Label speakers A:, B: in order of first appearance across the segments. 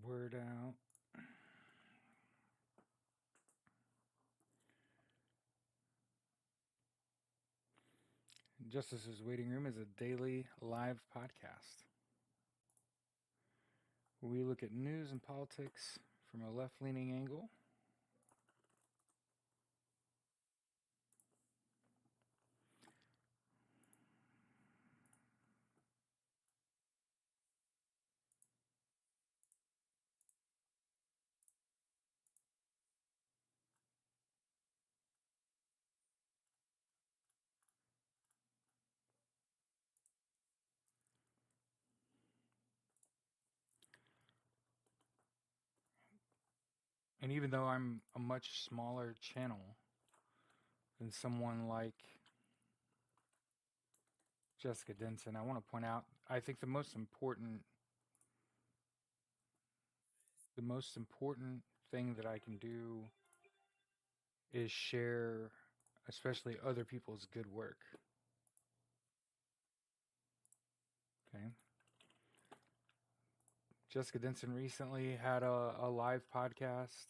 A: word out. Justice's Waiting Room is a daily live podcast. We look at news and politics from a left leaning angle. And even though I'm a much smaller channel than someone like Jessica Denson, I want to point out I think the most important thing that I can do is share especially other people's good work. Okay. Jessica Denson recently had a live podcast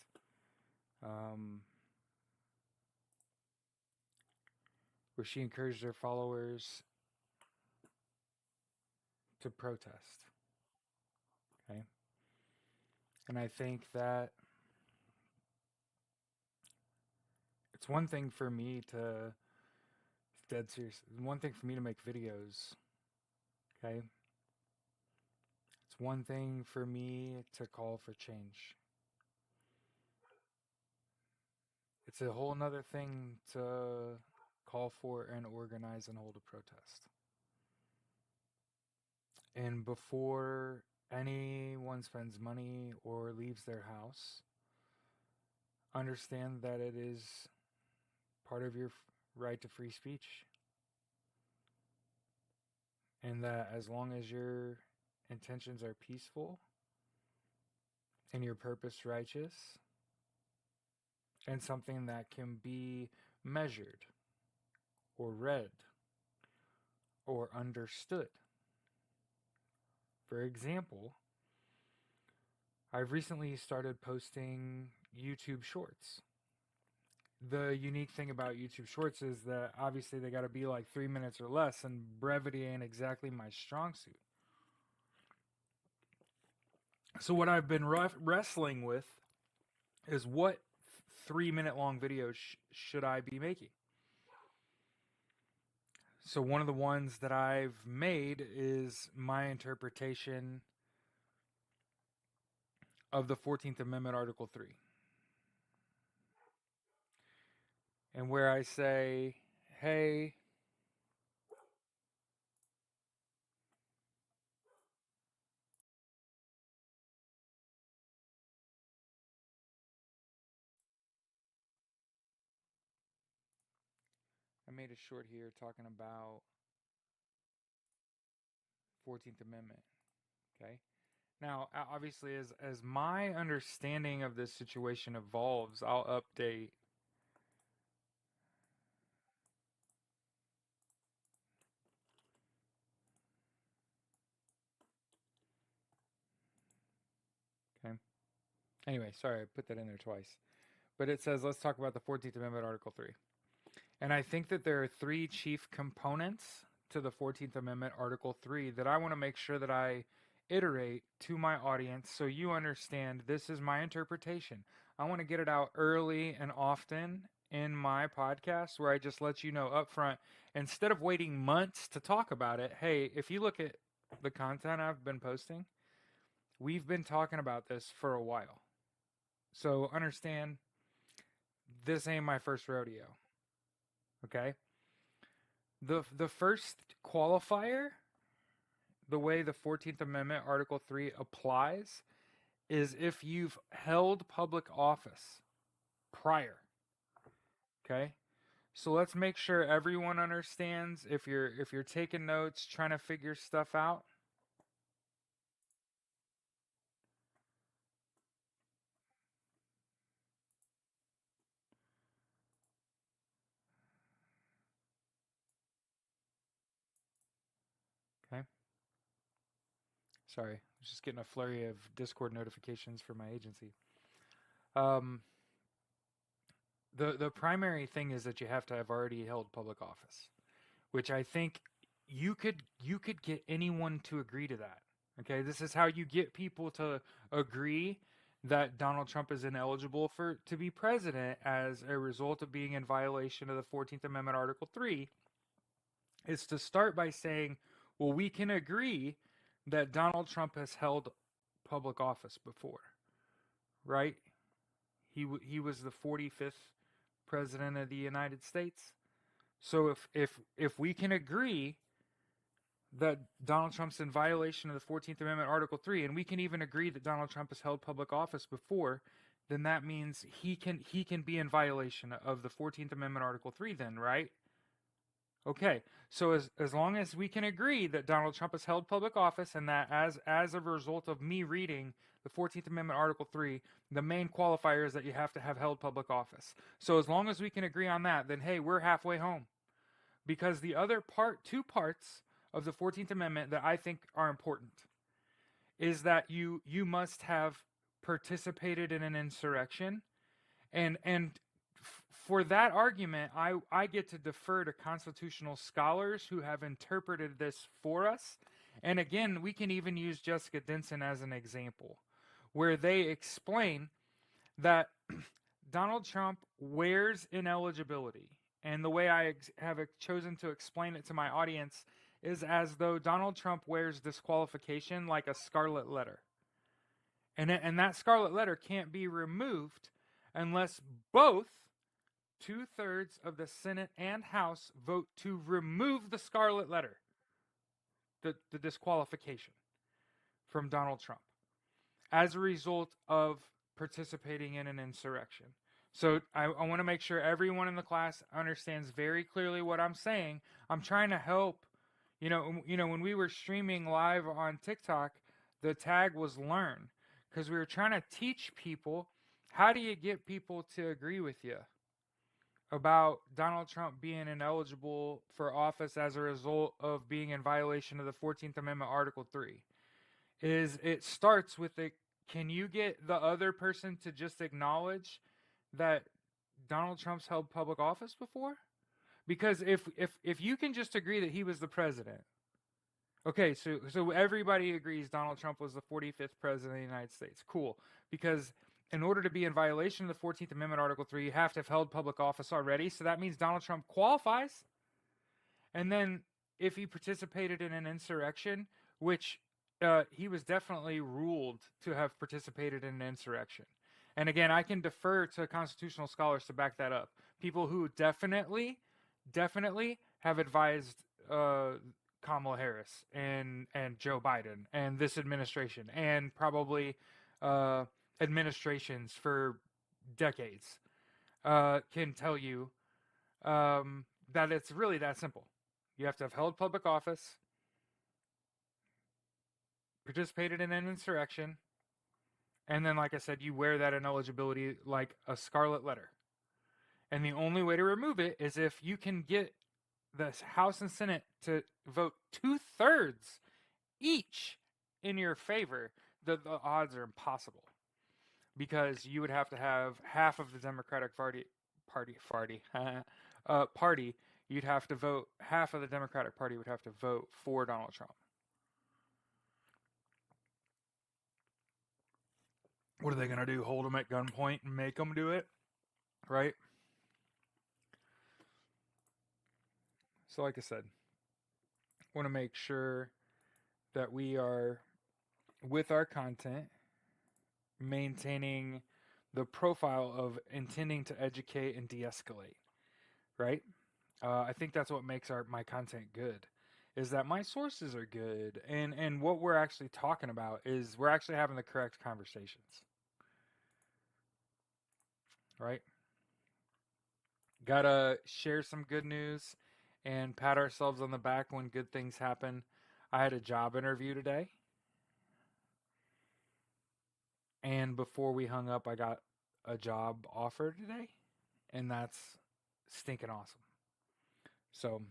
A: where she encouraged her followers to protest. Okay. And I think that it's one thing for me to, dead serious, one thing for me to make videos. Okay. It's one thing for me to call for change. It's a whole nother thing to call for and organize and hold a protest. And before anyone spends money or leaves their house, understand that it is part of your right to free speech. And that as long as your intentions are peaceful and your purpose righteous and something that can be measured or read or understood. For example, I've recently started posting YouTube shorts. The unique thing about YouTube shorts is that obviously they got to be like 3 minutes or less, and brevity ain't exactly my strong suit. So what I've been wrestling with is what 3-minute long videos should I be making? So one of the ones that I've made is my interpretation of the 14th Amendment, Article 3. And where I say, hey, I made a short here talking about 14th Amendment. Okay. Now, obviously, as my understanding of this situation evolves, I'll update. Okay. Anyway, sorry, I put that in there twice. But it says, let's talk about the 14th Amendment, Article 3. And I think that there are three chief components to the 14th Amendment, Article 3, that I want to make sure that I iterate to my audience so you understand this is my interpretation. I want to get it out early and often in my podcast where I just let you know up front, instead of waiting months to talk about it. Hey, if you look at the content I've been posting, we've been talking about this for a while. So understand, this ain't my first rodeo. Okay? The first qualifier, the way the 14th Amendment Article 3 applies, is if you've held public office prior. Okay? So let's make sure everyone understands. If you're taking notes, trying to figure stuff out, okay? Sorry, I was just getting a flurry of Discord notifications for my agency. Um, the primary thing is that you have to have already held public office, which I think you could get anyone to agree to that. Okay, this is how you get people to agree that Donald Trump is ineligible for to be president as a result of being in violation of the 14th Amendment Article 3 is to start by saying, well, we can agree that Donald Trump has held public office before, right? He was the 45th president of the United States. So if we can agree that Donald Trump's in violation of the 14th Amendment Article 3 and we can even agree that Donald Trump has held public office before, then that means he can be in violation of the 14th Amendment Article 3 then, right? Okay. So as long as we can agree that Donald Trump has held public office and that as a result of me reading the 14th Amendment Article 3, the main qualifier is that you have to have held public office. So as long as we can agree on that, then hey, we're halfway home. Because the other two parts of the 14th Amendment that I think are important is that you must have participated in an insurrection, and for that argument, I get to defer to constitutional scholars who have interpreted this for us. And again, we can even use Jessica Denson as an example, where they explain that Donald Trump wears ineligibility. And the way I have chosen to explain it to my audience is as though Donald Trump wears disqualification like a scarlet letter. And that scarlet letter can't be removed unless both 2/3 of the Senate and House vote to remove the scarlet letter, the disqualification from Donald Trump, as a result of participating in an insurrection. So I want to make sure everyone in the class understands very clearly what I'm saying. I'm trying to help. When we were streaming live on TikTok, the tag was learn, because we were trying to teach people how do you get people to agree with you about Donald Trump being ineligible for office as a result of being in violation of the 14th Amendment Article 3. It starts with can you get the other person to just acknowledge that Donald Trump's held public office before? Because if you can just agree that he was the president, okay, so everybody agrees Donald Trump was the 45th president of the United States. Cool. Because in order to be in violation of the 14th Amendment Article 3, you have to have held public office already. So that means Donald Trump qualifies. And then if he participated in an insurrection, which he was definitely ruled to have participated in an insurrection. And again, I can defer to constitutional scholars to back that up. People who definitely have advised Kamala Harris and Joe Biden and this administration and probably administrations for decades can tell you that it's really that simple. You have to have held public office, participated in an insurrection, and then, like I said, you wear that ineligibility like a scarlet letter. And the only way to remove it is if you can get the House and Senate to vote 2/3 each in your favor. The odds are impossible, because you would have to have half of the Democratic party. You'd have to vote. Half of the Democratic Party would have to vote for Donald Trump. What are they going to do? Hold them at gunpoint and make them do it? Right? So like I said, want to make sure that we are, with our content, maintaining the profile of intending to educate and de-escalate, right? I think that's what makes my content good, is that my sources are good, and what we're actually talking about is we're actually having the correct conversations, right? Gotta share some good news and pat ourselves on the back when good things happen. I had a job interview today, and before we hung up, I got a job offer today, and that's stinking awesome. So,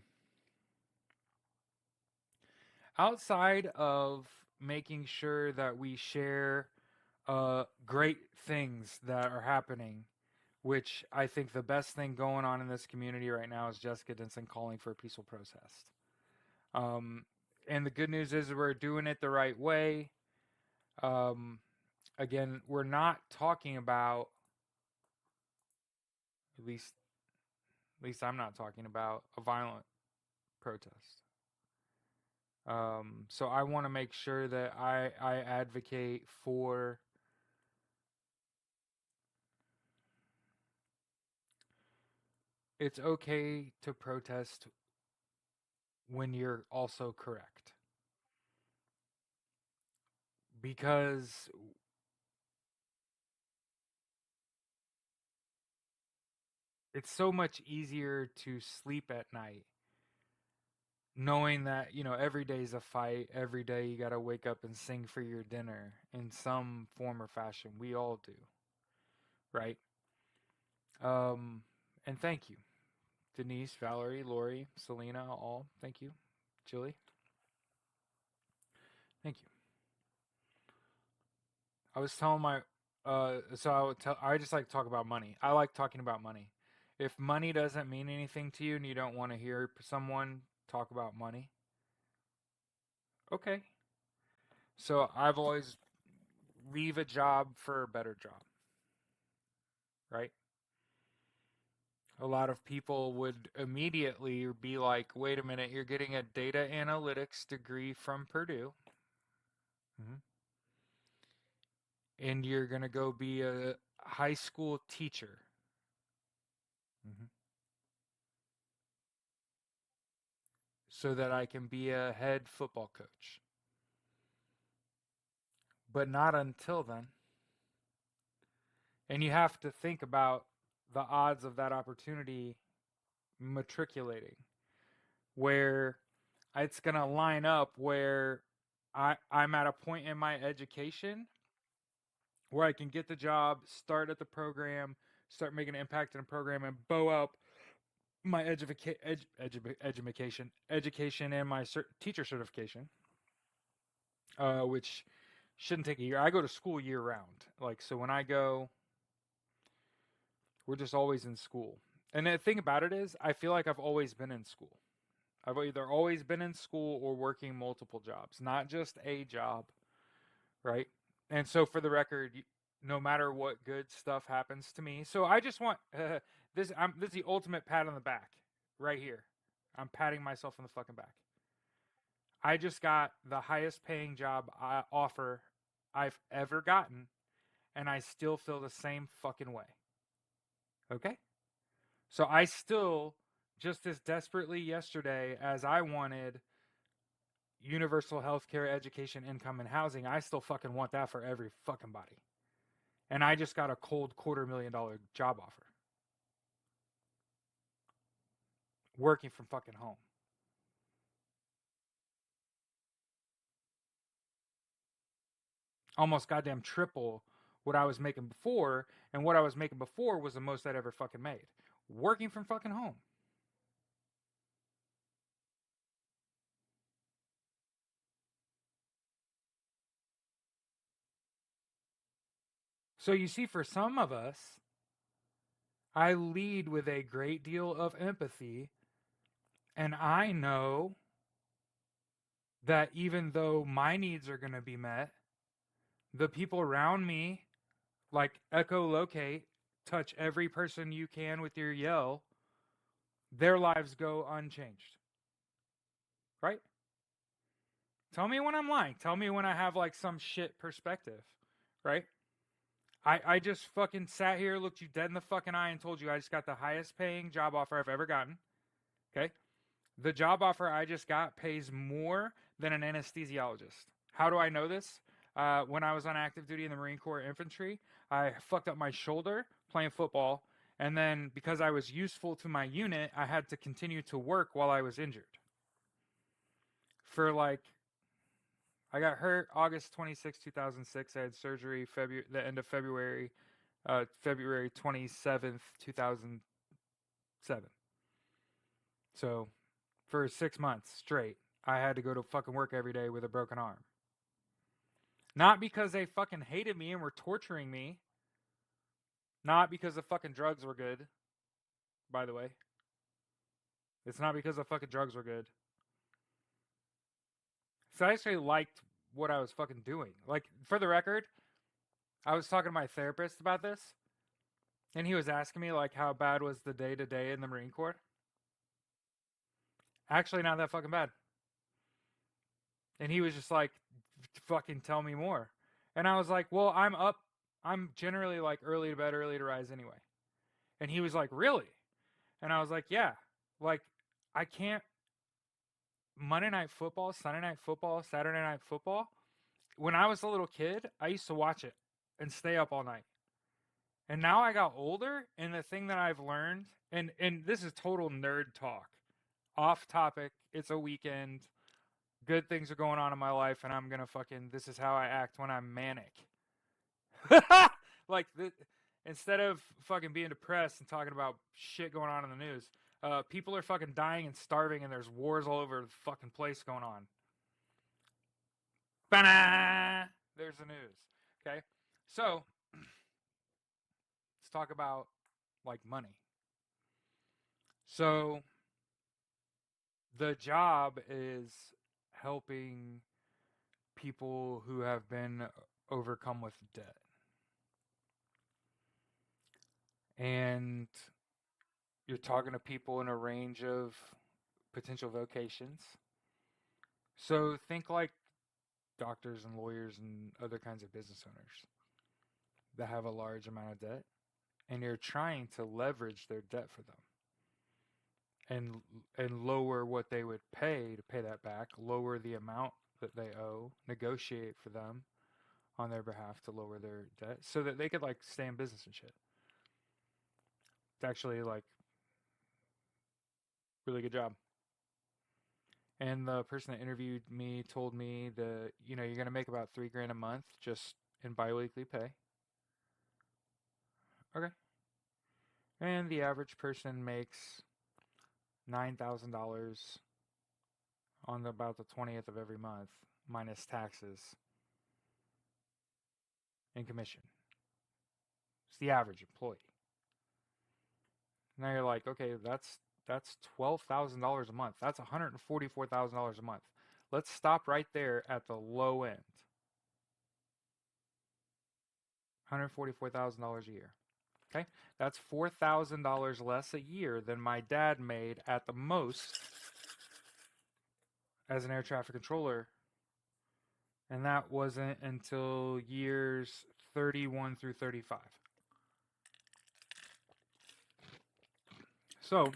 A: outside of making sure that we share great things that are happening, which I think the best thing going on in this community right now is Jessica Denson calling for a peaceful protest. Um, and the good news is we're doing it the right way. Um, Again, we're not talking about, at least I'm not talking about a violent protest. So I want to make sure that I advocate for it's okay to protest when you're also correct. Because it's so much easier to sleep at night knowing that, every day's a fight, every day you got to wake up and sing for your dinner in some form or fashion. We all do, right? Um and thank you. Denise, Valerie, Lori, Selena, all. Thank you. Julie, thank you. I was telling my so I would tell I just like to talk about money. I like talking about money. If money doesn't mean anything to you and you don't want to hear someone talk about money, okay. So I've always leave a job for a better job, right? A lot of people would immediately be like, "Wait a minute, you're getting a data analytics degree from Purdue, mhm, and you're gonna go be a high school teacher, mhm, so that I can be a head football coach." But not until then. And you have to think about the odds of that opportunity matriculating, where it's going to line up where I'm at a point in my education where I can get the job, start at the program, start making an impact in a program, and bow up my education and my teacher certification, which shouldn't take a year. I go to school year round. Like, so when I go, we're just always in school. And the thing about it is, I feel like I've always been in school. I've either always been in school or working multiple jobs, not just a job, right? And so, for the record, no matter what good stuff happens to me, so I just want this. This is the ultimate pat on the back, right here. I'm patting myself on the fucking back. I just got the highest paying job offer I've ever gotten, and I still feel the same fucking way. Okay? So I still, just as desperately yesterday as I wanted universal health care, education, income, and housing, I still fucking want that for every fucking body. And I just got a cold $250,000 job offer. Working from fucking home. Almost goddamn triple what I was making before. And what I was making before was the most I'd ever fucking made. Working from fucking home. So you see, for some of us, I lead with a great deal of empathy. And I know that even though my needs are going to be met, the people around me, like echolocate, touch every person you can with your yell, their lives go unchanged. Right? Tell me when I'm lying. Tell me when I have like some shit perspective. Right? I just fucking sat here, looked you dead in the fucking eye, and told you I just got the highest paying job offer I've ever gotten. Okay? The job offer I just got pays more than an anesthesiologist. How do I know this? When I was on active duty in the Marine Corps Infantry, I fucked up my shoulder playing football. And then because I was useful to my unit, I had to continue to work while I was injured. For like, I got hurt August 26, 2006. I had surgery the end of February, February 27th, 2007. So for 6 months straight, I had to go to fucking work every day with a broken arm. Not because they fucking hated me and were torturing me. Not because the fucking drugs were good, by the way. It's not because the fucking drugs were good. So I actually liked what I was fucking doing. Like, for the record, I was talking to my therapist about this, and he was asking me, like, how bad was the day to day in the Marine Corps? Actually, not that fucking bad. And he was just like, fucking tell me more. And I was like, well, I'm generally like early to bed, early to rise anyway. And he was like, really? And I was like, yeah. Like, I can't. Monday night football, Sunday night football, Saturday night football. When I was a little kid, I used to watch it and stay up all night. And now I got older, and the thing that I've learned, and this is total nerd talk, off topic. It's a weekend. Good things are going on in my life, and I'm gonna fucking. This is how I act when I'm manic. like the, instead of fucking being depressed and talking about shit going on in the news, people are fucking dying and starving, and there's wars all over the fucking place going on. Ba-na! There's the news. Okay, so let's talk about like money. So the job is helping people who have been overcome with debt. And you're talking to people in a range of potential vocations. So think like doctors and lawyers and other kinds of business owners that have a large amount of debt, and you're trying to leverage their debt for them and lower what they would pay to pay that back, lower the amount that they owe, negotiate for them on their behalf to lower their debt so that they could like stay in business and shit. It's actually like really good job. And the person that interviewed me told me that, you're going to make about $3,000 a month just in biweekly pay. Okay. And the average person makes $9,000 on about the 20th of every month, minus taxes and commission. It's the average employee. Now you're like, okay, that's $12,000 a month. That's $144,000 a month. Let's stop right there at the low end. $144,000 a year. Okay? That's $4,000 less a year than my dad made at the most as an air traffic controller. And that wasn't until years 31 through 35. So,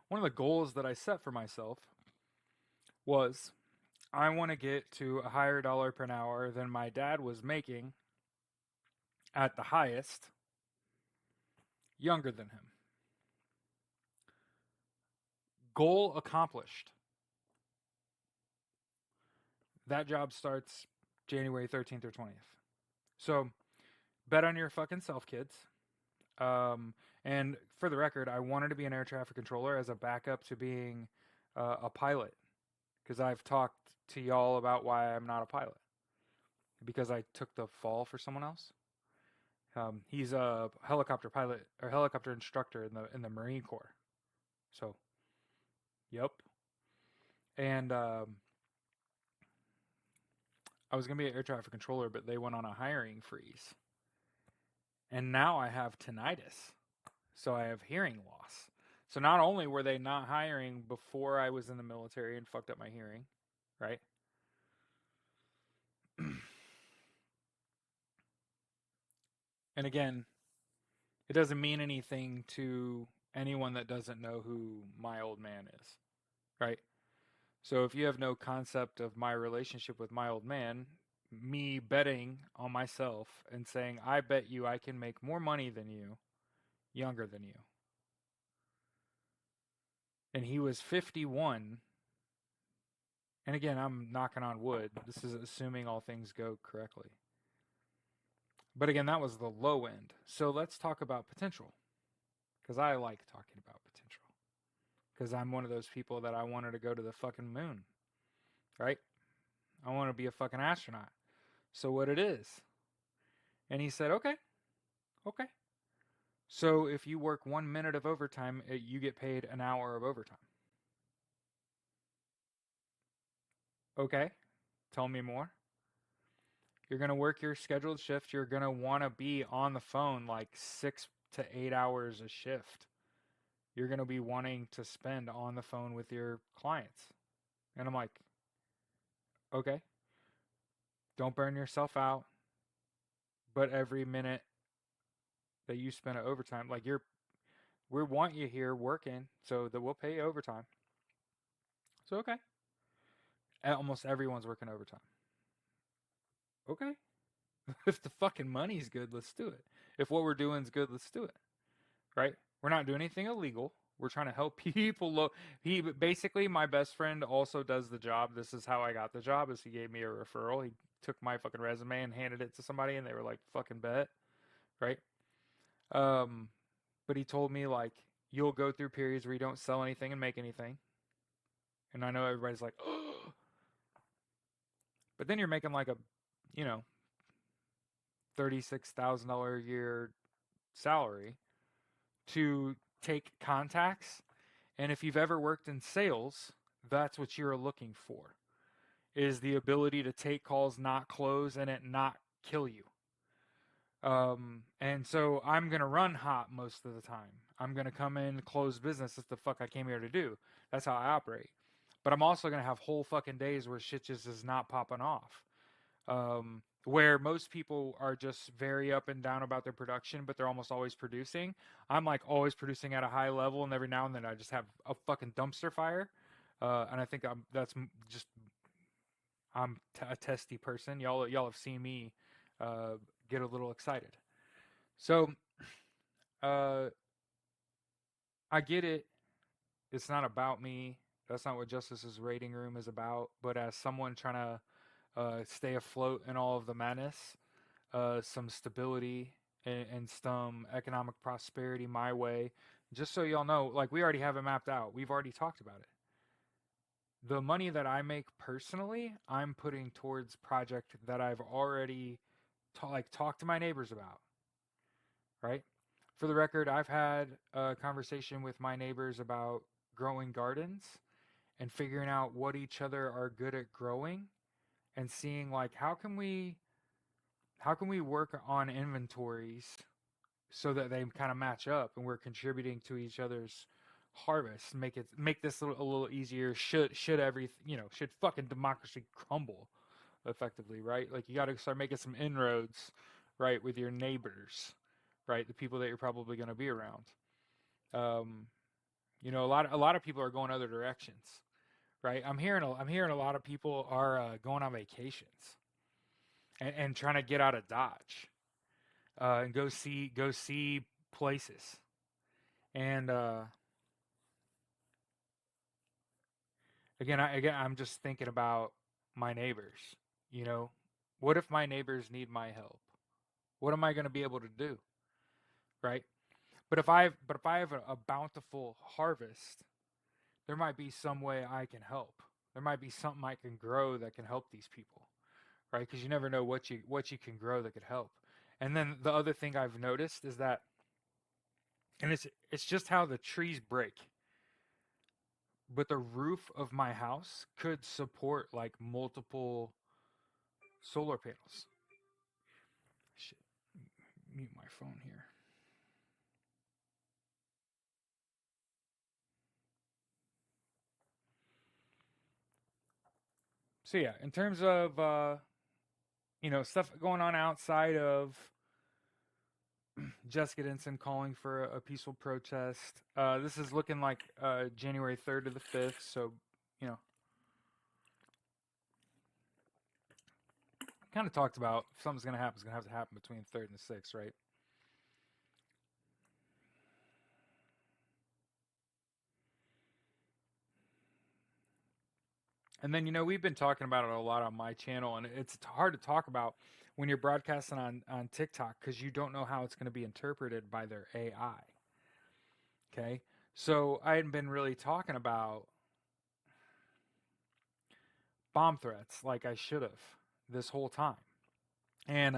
A: one of the goals that I set for myself was I want to get to a higher dollar per hour than my dad was making at the highest, younger than him. Goal accomplished. That job starts January 13th or 20th. So, bet on your fucking self, kids. And for the record, I wanted to be an air traffic controller as a backup to being a pilot, because I've talked to y'all about why I'm not a pilot, because I took the fall for someone else. He's a helicopter pilot or helicopter instructor in the Marine Corps. So, yep. And I was gonna be an air traffic controller, but they went on a hiring freeze, and now I have tinnitus, so I have hearing loss. So not only were they not hiring before I was in the military and fucked up my hearing, right? And again, it doesn't mean anything to anyone that doesn't know who my old man is, right? So if you have no concept of my relationship with my old man, me betting on myself and saying, I bet you I can make more money than you, younger than you. And he was 51. And again, I'm knocking on wood. This is assuming all things go correctly. But again, that was the low end. So let's talk about potential, because I like talking about potential. Because I'm one of those people that I wanted to go to the fucking moon, right? I want to be a fucking astronaut. So what it is. And he said, okay, okay. So if you work 1 minute of overtime, you get paid an hour of overtime. Okay, tell me more. You're going to work your scheduled shift. You're going to want to be on the phone like 6 to 8 hours a shift. You're going to be wanting to spend on the phone with your clients. And I'm like, okay, don't burn yourself out. But every minute that you spend at overtime, like we want you here working so that we'll pay you overtime. So, okay. Almost everyone's working overtime. Okay. If the fucking money's good, let's do it. If what we're doing is good, let's do it. Right? We're not doing anything illegal. We're trying to help people. He basically, my best friend also does the job. This is how I got the job. Is he gave me a referral. He took my fucking resume and handed it to somebody, and they were like, "Fucking bet." Right? Um, but he told me like you'll go through periods where you don't sell anything and make anything, and I know everybody's like, "Oh," but then you're making like a, you know, $36,000 a year salary to take contacts. And if you've ever worked in sales, that's what you're looking for is the ability to take calls, not close, and it not kill you. And so I'm gonna run hot most of the time. I'm gonna come in, close business. That's the fuck I came here to do. That's how I operate. But I'm also gonna have whole fucking days where shit just is not popping off. Where most people are just very up and down about their production, but they're almost always producing. I'm like always producing at a high level, and every now and then I just have a fucking dumpster fire. And I think just a testy person. Y'all have seen me get a little excited. So uh, I get it. It's not about me. That's not what Justice's rating room is about. But as someone trying to stay afloat in all of the madness, some stability and some economic prosperity my way. Just so y'all know, like we already have it mapped out. We've already talked about it. The money that I make personally, I'm putting towards project that I've already talked to my neighbors about. Right. For the record, I've had a conversation with my neighbors about growing gardens and figuring out what each other are good at growing and seeing like how can we work on inventories so that they kind of match up and we're contributing to each other's harvest, make this a little easier. Should every should fucking democracy crumble effectively, right? Like you got to start making some inroads, right, with your neighbors, right, the people that you're probably going to be around. um a lot of people are going other directions, right? I'm hearing a lot of people are going on vacations and trying to get out of Dodge, and go see places. And I'm just thinking about my neighbors. You know, what if my neighbors need my help? What am I going to be able to do, right? But if I have a bountiful harvest, there might be some way I can help. There might be something I can grow that can help these people, right? Because you never know what you can grow that could help. And then the other thing I've noticed is that, and it's just how the trees break. But the roof of my house could support like multiple solar panels. Shit, mute my phone here. So yeah, in terms of stuff going on outside of Jessica Denson calling for a peaceful protest, this is looking like January 3rd to the 5th. So you know, kind of talked about if something's gonna happen, it's gonna have to happen between the 3rd and the 6th, right? And then we've been talking about it a lot on my channel, and it's hard to talk about when you're broadcasting on TikTok because you don't know how it's going to be interpreted by their AI. Okay, so I hadn't been really talking about bomb threats like I should have this whole time. And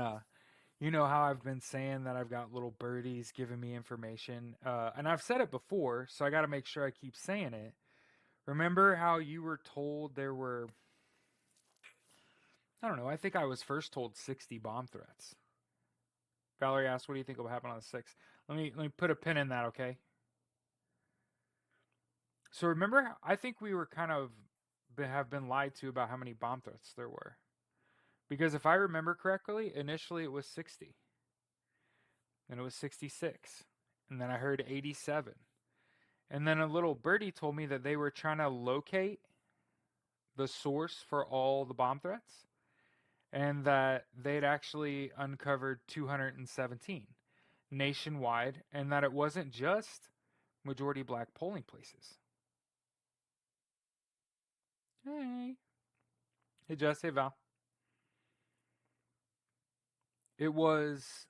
A: you know how I've been saying that I've got little birdies giving me information, and I've said it before, so I got to make sure I keep saying it. Remember how you were told there were, I don't know, I think I was first told 60 bomb threats. Valerie asked, "What do you think will happen on the 6th?" Let me put a pin in that, okay? So remember, I think we were kind of have been lied to about how many bomb threats there were. Because if I remember correctly, initially it was 60, then it was 66, and then I heard 87. And then a little birdie told me that they were trying to locate the source for all the bomb threats and that they'd actually uncovered 217 nationwide and that it wasn't just majority black polling places. Hey. Hey, Jess. Hey, Val. It was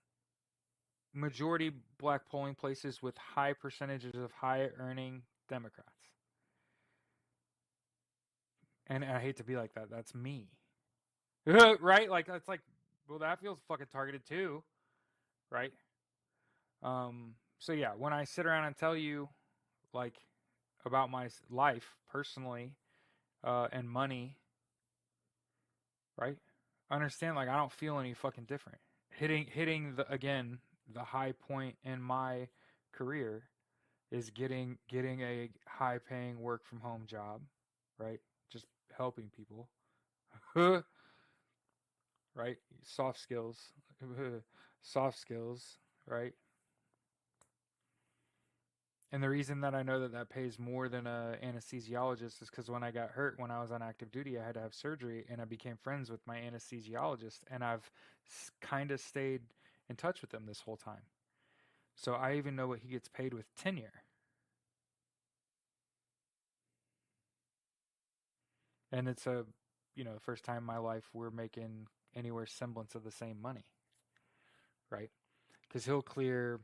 A: majority black polling places with high percentages of high earning Democrats. And I hate to be like that. That's me. Right? Like, it's like, well, that feels fucking targeted too. Right? So yeah, when I sit around and tell you, like, about my life personally, and money, right? Understand, like, I don't feel any fucking different. Hitting the again the high point in my career is getting a high paying work from home job, right? Just helping people, right? Soft skills, soft skills, right? And the reason that I know that that pays more than a anesthesiologist is because when I got hurt when I was on active duty, I had to have surgery, and I became friends with my anesthesiologist, and I've kind of stayed in touch with him this whole time. So I even know what he gets paid with tenure, and it's a, first time in my life we're making anywhere semblance of the same money, right? Because he'll clear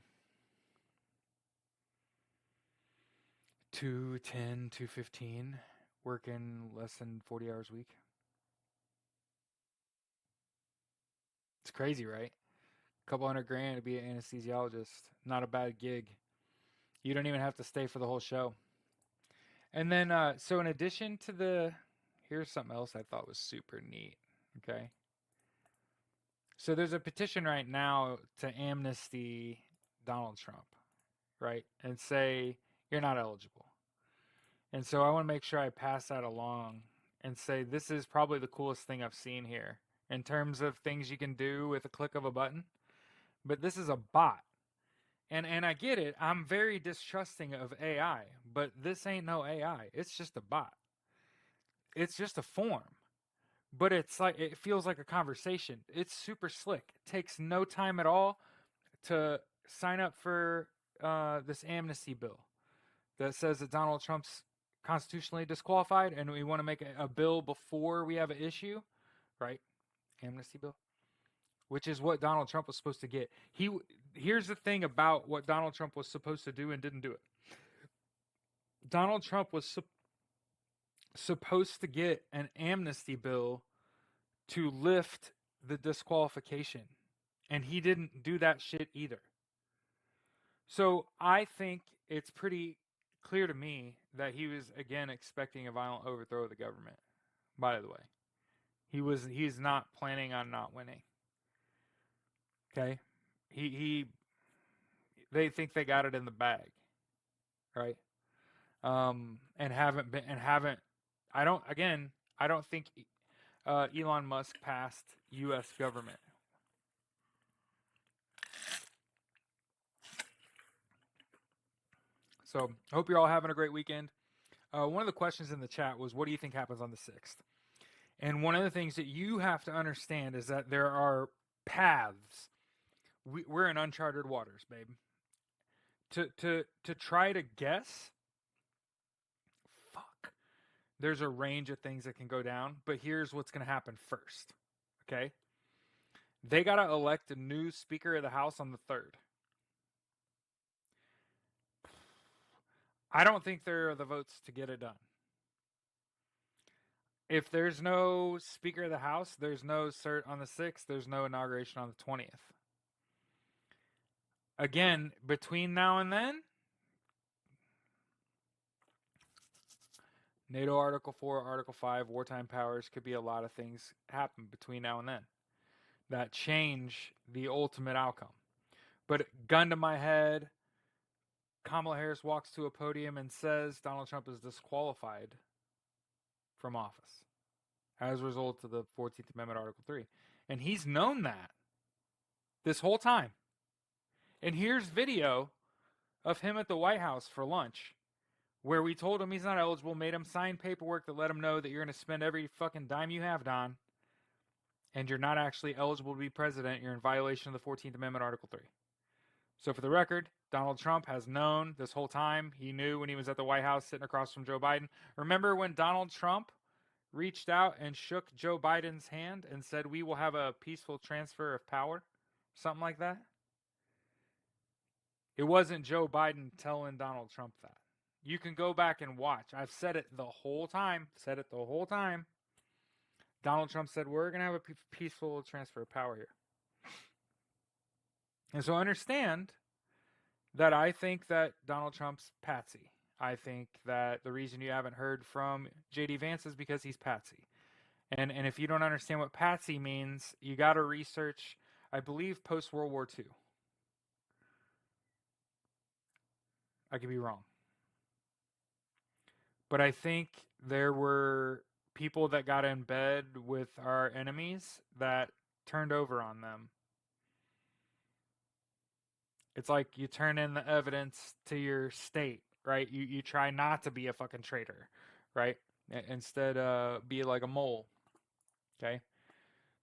A: 210, 215, working less than 40 hours a week. It's crazy, right? Couple hundred grand to be an anesthesiologist. Not a bad gig. You don't even have to stay for the whole show. And then, so in addition to here's something else I thought was super neat. Okay. So there's a petition right now to amnesty Donald Trump, right? And say you're not eligible. And so I want to make sure I pass that along and say this is probably the coolest thing I've seen here in terms of things you can do with a click of a button. But this is a bot. And I get it. I'm very distrusting of AI, but this ain't no AI. It's just a bot. It's just a form. But it's like it feels like a conversation. It's super slick. It takes no time at all to sign up for this amnesty bill that says that Donald Trump's constitutionally disqualified, and we want to make a bill before we have an issue, right? Amnesty bill, which is what Donald Trump was supposed to get. Here's the thing about what Donald Trump was supposed to do and didn't do it. Donald Trump was supposed to get an amnesty bill to lift the disqualification, and he didn't do that shit either. So I think it's pretty clear to me that he was again expecting a violent overthrow of the government. By the way, he's not planning on not winning. Okay, he they think they got it in the bag, right? And haven't. I don't. Again, I don't think Elon Musk passed U.S. government. So I hope you're all having a great weekend. One of the questions in the chat was, "What do you think happens on the 6th?" And one of the things that you have to understand is that there are paths. We're in uncharted waters, babe. To try to guess, fuck. There's a range of things that can go down, but here's what's going to happen first. Okay? They got to elect a new Speaker of the House on the 3rd. I don't think there are the votes to get it done. If there's no Speaker of the House, there's no cert on the 6th, there's no inauguration on the 20th. Again, between now and then, NATO Article 4, Article 5, wartime powers, could be a lot of things happen between now and then that change the ultimate outcome. But gun to my head, Kamala Harris walks to a podium and says Donald Trump is disqualified from office as a result of the 14th Amendment, Article 3. And he's known that this whole time. And here's video of him at the White House for lunch, where we told him he's not eligible, made him sign paperwork that let him know that you're going to spend every fucking dime you have, Don, and you're not actually eligible to be president. You're in violation of the 14th Amendment, Article 3. So for the record, Donald Trump has known this whole time. He knew when he was at the White House sitting across from Joe Biden. Remember when Donald Trump reached out and shook Joe Biden's hand and said, we will have a peaceful transfer of power? Something like that. It wasn't Joe Biden telling Donald Trump that. You can go back and watch. I've said it the whole time. Donald Trump said, we're going to have a peaceful transfer of power here. And so understand that I think that Donald Trump's patsy. I think that the reason you haven't heard from J.D. Vance is because he's patsy. And if you don't understand what patsy means, you got to research, I believe, post-World War II. I could be wrong. But I think there were people that got in bed with our enemies that turned over on them. It's like you turn in the evidence to your state, right? You try not to be a fucking traitor, right? Instead, be like a mole, okay?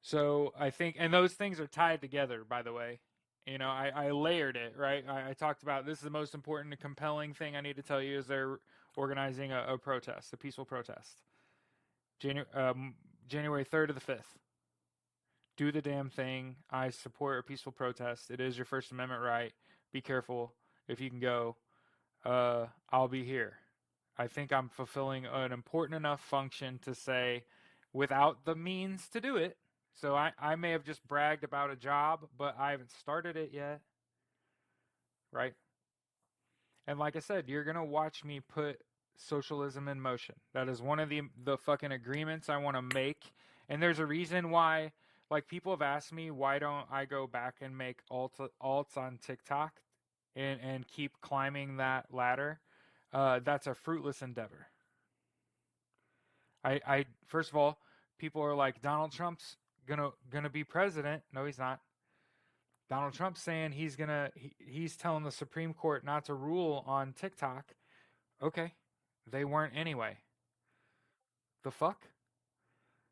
A: So I think, and those things are tied together, by the way. You know, I layered it, right? I talked about this is the most important and compelling thing I need to tell you is they're organizing a protest, a peaceful protest. January 3rd to the 5th. Do the damn thing. I support a peaceful protest. It is your First Amendment right. Be careful if you can go. I'll be here. I think I'm fulfilling an important enough function to say without the means to do it. So I may have just bragged about a job, but I haven't started it yet. Right? And like I said, you're going to watch me put socialism in motion. That is one of the fucking agreements I want to make. And there's a reason why, like, people have asked me, why don't I go back and make alts on TikTok and keep climbing that ladder? That's a fruitless endeavor. I first of all, people are like, Donald Trump's gonna be president. No, he's not. Donald Trump's saying he's telling the Supreme Court not to rule on TikTok. Okay, they weren't anyway. The fuck?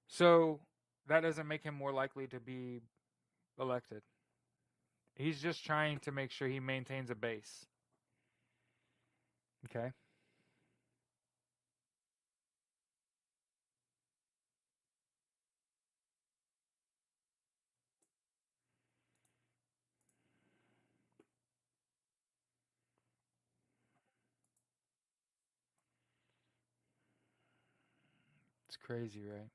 A: So that doesn't make him more likely to be elected. He's just trying to make sure he maintains a base. Okay? It's crazy, right?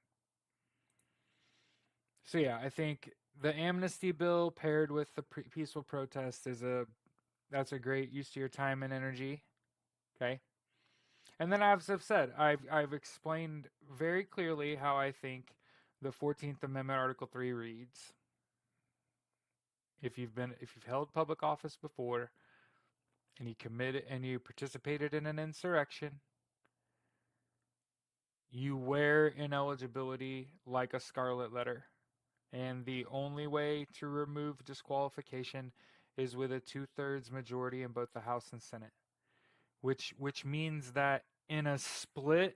A: So yeah, I think the amnesty bill paired with the peaceful protest that's a great use of your time and energy. Okay? And then as I've said, I've explained very clearly how I think the 14th Amendment Article 3 reads. If you've held public office before and you participated in an insurrection, you wear ineligibility like a scarlet letter. And the only way to remove disqualification is with a 2/3 majority in both the House and Senate. Which means that in a split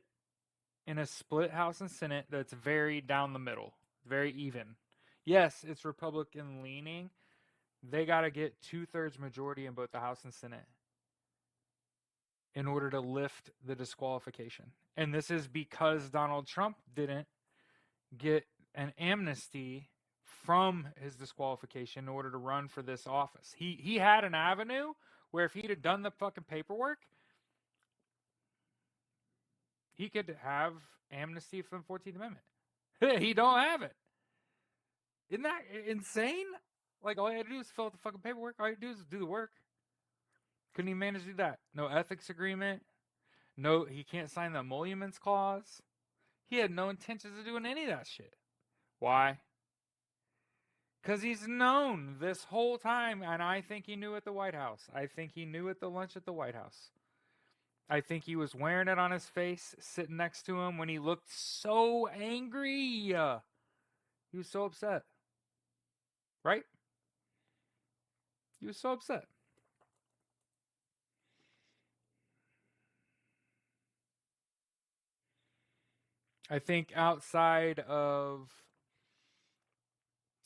A: House and Senate that's very down the middle, very even. Yes, it's Republican leaning. They got to get 2/3 majority in both the House and Senate in order to lift the disqualification. And this is because Donald Trump didn't get an amnesty from his disqualification in order to run for this office. He had an avenue where if he'd have done the fucking paperwork, he could have amnesty from the 14th Amendment. He don't have it. Isn't that insane? Like, all you had to do is fill out the fucking paperwork. All you had to do is do the work. Couldn't even manage to do that. No ethics agreement. No, he can't sign the emoluments clause. He had no intentions of doing any of that shit. Why? Because he's known this whole time, and I think he knew at the White House. I think he knew at the lunch at the White House. I think he was wearing it on his face, sitting next to him when he looked so angry. He was so upset. Right? He was so upset. I think outside of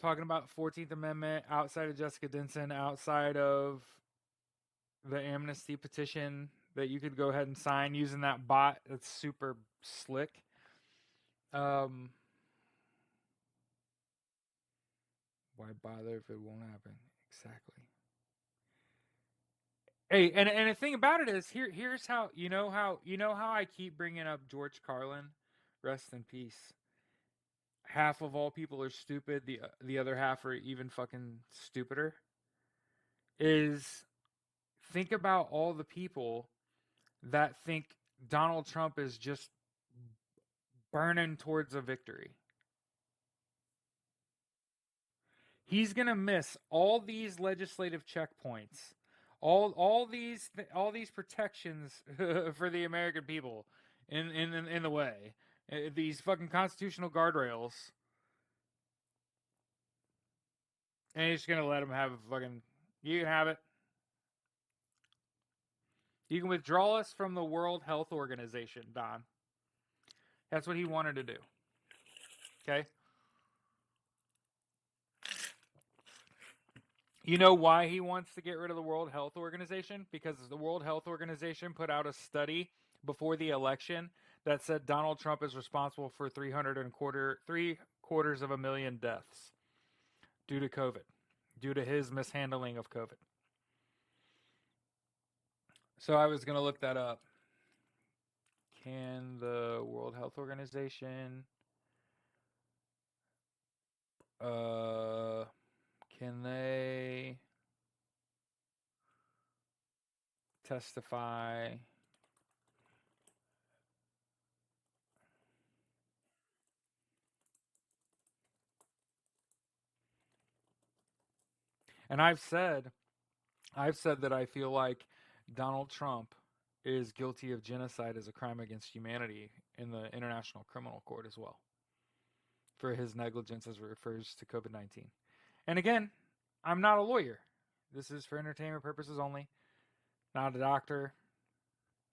A: talking about 14th Amendment, outside of Jessica Denson, outside of the amnesty petition that you could go ahead and sign using that bot that's super slick. Why bother if it won't happen? Exactly. Hey, and the thing about it is, here's how I keep bringing up George Carlin, rest in peace. Half of all people are stupid. The other half are even fucking stupider. Is think about all the people that think Donald Trump is just burning towards a victory. He's going to miss all these legislative checkpoints, all these protections for the American people in the way. These fucking constitutional guardrails. And he's just going to let him have a fucking, you can have it. You can withdraw us from the World Health Organization, Don. That's what he wanted to do. Okay? You know why he wants to get rid of the World Health Organization? Because the World Health Organization put out a study before the election that said Donald Trump is responsible for 750,000 deaths due to COVID, due to his mishandling of COVID. So I was going to look that up. Can the World Health Organization can they testify and I've said that I feel like Donald Trump is guilty of genocide as a crime against humanity in the International Criminal Court as well for his negligence as it refers to COVID-19. And again, I'm not a lawyer. This is for entertainment purposes only. Not a doctor.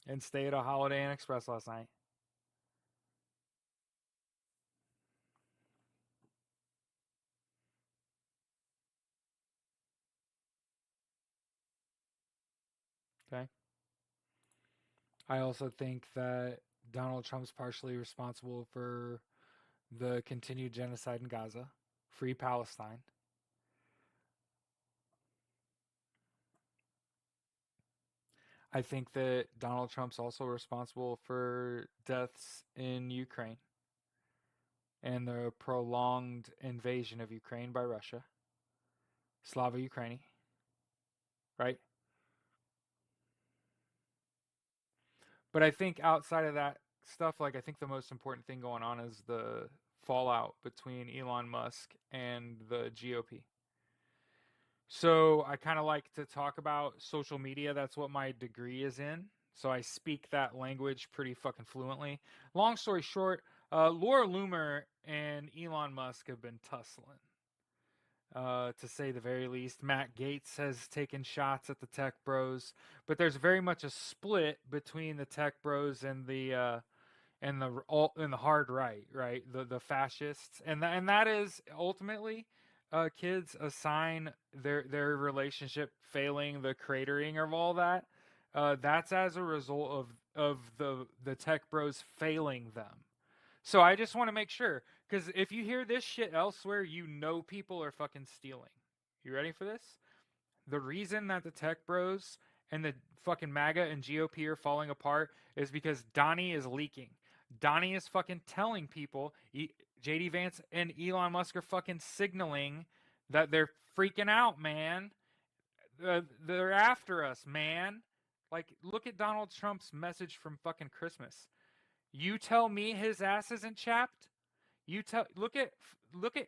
A: And stayed at a Holiday Inn Express last night. Okay. I also think that Donald Trump's partially responsible for the continued genocide in Gaza. Free Palestine. I think that Donald Trump's also responsible for deaths in Ukraine and the prolonged invasion of Ukraine by Russia. Slava Ukraini. Right? But I think outside of that stuff, like I think the most important thing going on is the fallout between Elon Musk and the GOP. So I kind of like to talk about social media. That's what my degree is in. So I speak that language pretty fucking fluently. Long story short, Laura Loomer and Elon Musk have been tussling, to say the very least. Matt Gaetz has taken shots at the tech bros, but there's very much a split between the tech bros and the hard right, right? The fascists, and that is ultimately, kids, assign their relationship failing, the cratering of all that. That's as a result of the tech bros failing them. So I just want to make sure, because if you hear this shit elsewhere, you know people are fucking stealing. You ready for this? The reason that the tech bros and the fucking MAGA and GOP are falling apart is because Donnie is leaking. Donnie is fucking telling people, JD Vance and Elon Musk are fucking signaling that they're freaking out, man. They're after us, man. Like, look at Donald Trump's message from fucking Christmas. You tell me his ass isn't chapped. Look at,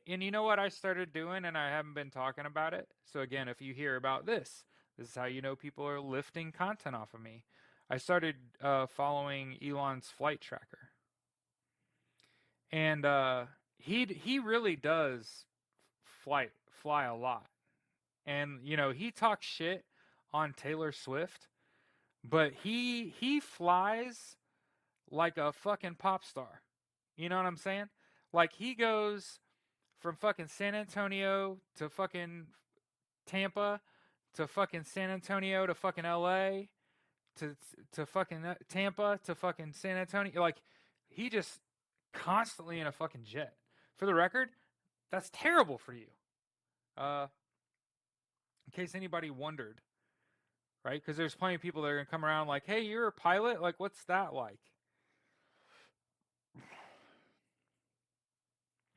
A: and you know what I started doing, and I haven't been talking about it. So again, if you hear about this, this is how you know people are lifting content off of me. I started following Elon's flight tracker, and he really does fly a lot. And he talks shit on Taylor Swift, but he flies like a fucking pop star. You know what I'm saying? Like, he goes from fucking San Antonio to fucking Tampa to fucking San Antonio to fucking LA to fucking Tampa to fucking San Antonio. Like, he just constantly in a fucking jet. For the record, that's terrible for you. In case anybody wondered, right? Because there's plenty of people that are gonna come around like, "Hey, you're a pilot. Like, what's that like?"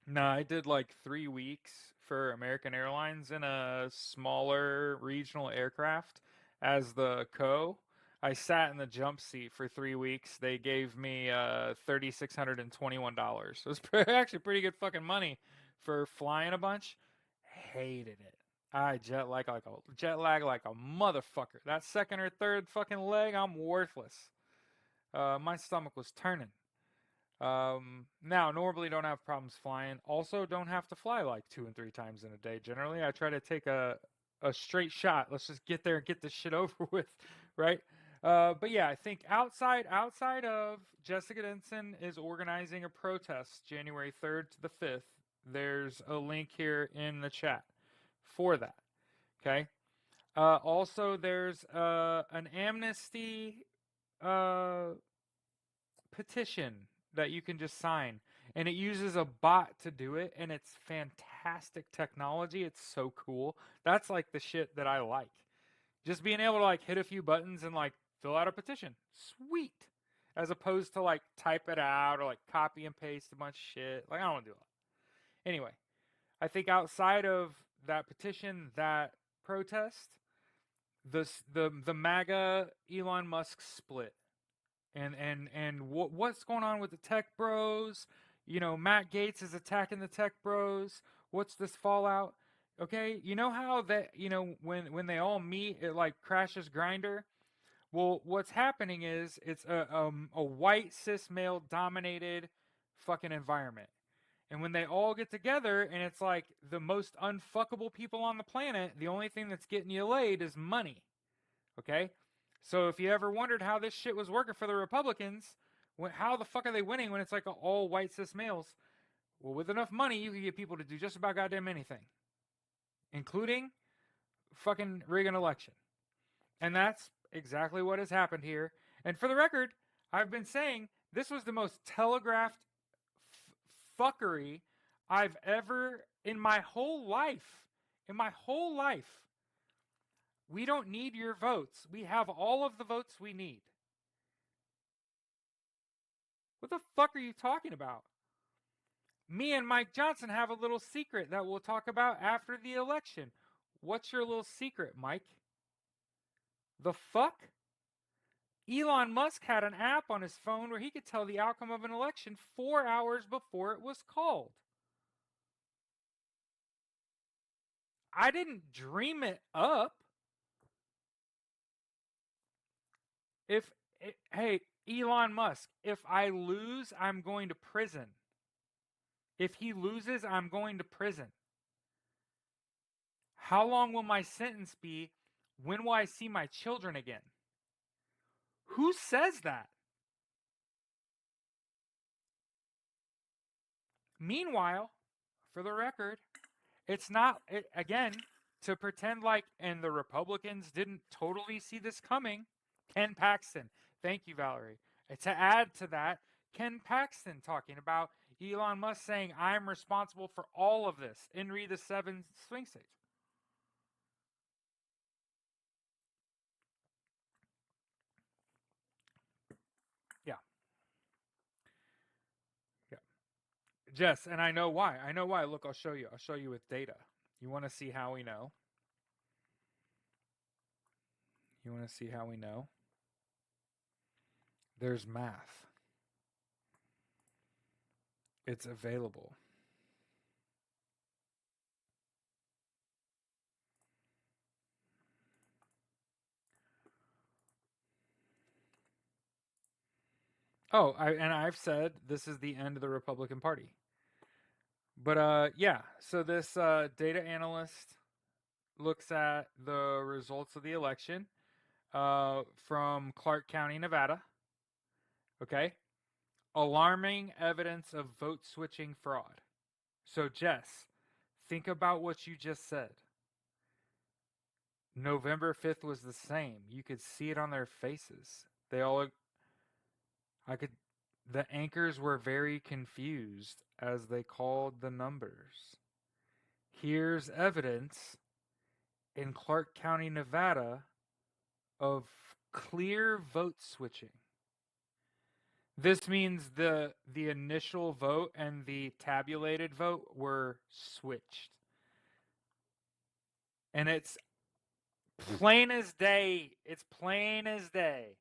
A: No, I did like 3 weeks for American Airlines in a smaller regional aircraft as the co. I sat in the jump seat for 3 weeks. They gave me $3,621. It was actually pretty good fucking money for flying a bunch. Hated it. I jet lag like a motherfucker. That second or third fucking leg, I'm worthless. My stomach was turning. Now, normally don't have problems flying. Also, don't have to fly like 2 and 3 times in a day. Generally, I try to take a straight shot. Let's just get there and get this shit over with, right? But yeah, I think outside of Jessica Denson is organizing a protest January 3rd to the 5th. There's a link here in the chat for that. Okay. Also, there's an amnesty uh, petition that you can just sign, and it uses a bot to do it, and it's fantastic technology. It's so cool. That's like the shit that I like. Just being able to like hit a few buttons and like fill out a petition. Sweet. As opposed to like type it out or like copy and paste a bunch of shit. Like, I don't want to do it. Anyway, I think outside of that petition, that protest, the MAGA Elon Musk split, and what's going on with the tech bros? Matt Gaetz is attacking the tech bros. What's this fallout? Okay, you know how that when they all meet, it like crashes Grinder. Well, what's happening is it's a white cis male dominated fucking environment. And when they all get together and it's like the most unfuckable people on the planet, the only thing that's getting you laid is money. Okay? So if you ever wondered how this shit was working for the Republicans, how the fuck are they winning when it's like all white cis males? Well, with enough money, you can get people to do just about goddamn anything, including fucking rig an election. And that's exactly what has happened here. And for the record, I've been saying this was the most telegraphed fuckery I've ever in my whole life. In my whole life. We don't need your votes. We have all of the votes we need. What the fuck are you talking about? Me and Mike Johnson have a little secret that we'll talk about after the election. What's your little secret, Mike? The fuck? Elon Musk had an app on his phone where he could tell the outcome of an election 4 hours before it was called. I didn't dream it up. Hey, Elon Musk, if I lose, I'm going to prison. If he loses, I'm going to prison. How long will my sentence be? When will I see my children again? Who says that? Meanwhile, for the record, it's not, again, to pretend like, and the Republicans didn't totally see this coming. Ken Paxton. Thank you, Valerie. To add to that, Ken Paxton talking about Elon Musk saying, I'm responsible for all of this in Read the 7 swing states. Yeah. Jess, and I know why. I know why. Look, I'll show you. I'll show you with data. You want to see how we know? You want to see how we know? There's math. It's available. Oh, and I've said this is the end of the Republican Party. But yeah, so this data analyst looks at the results of the election from Clark County, Nevada. Okay, alarming evidence of vote switching fraud. So Jess, think about what you just said. November 5th was the same. You could see it on their faces. They all I could the anchors were very confused as they called the numbers. Here's evidence in Clark County, Nevada of clear vote switching. This means the initial vote and the tabulated vote were switched. And it's plain as day. It's plain as day.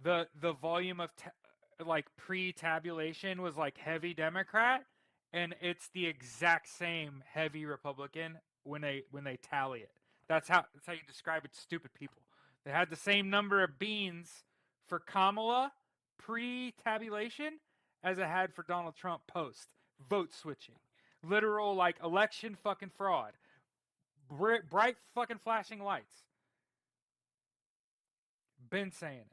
A: The volume of like pre-tabulation was like heavy Democrat, and it's the exact same heavy Republican when they tally it. That's how you describe it, stupid people. They had the same number of beans for Kamala pre-tabulation as it had for Donald Trump post vote switching. Literal like election fucking fraud. Bright fucking flashing lights. Been saying it.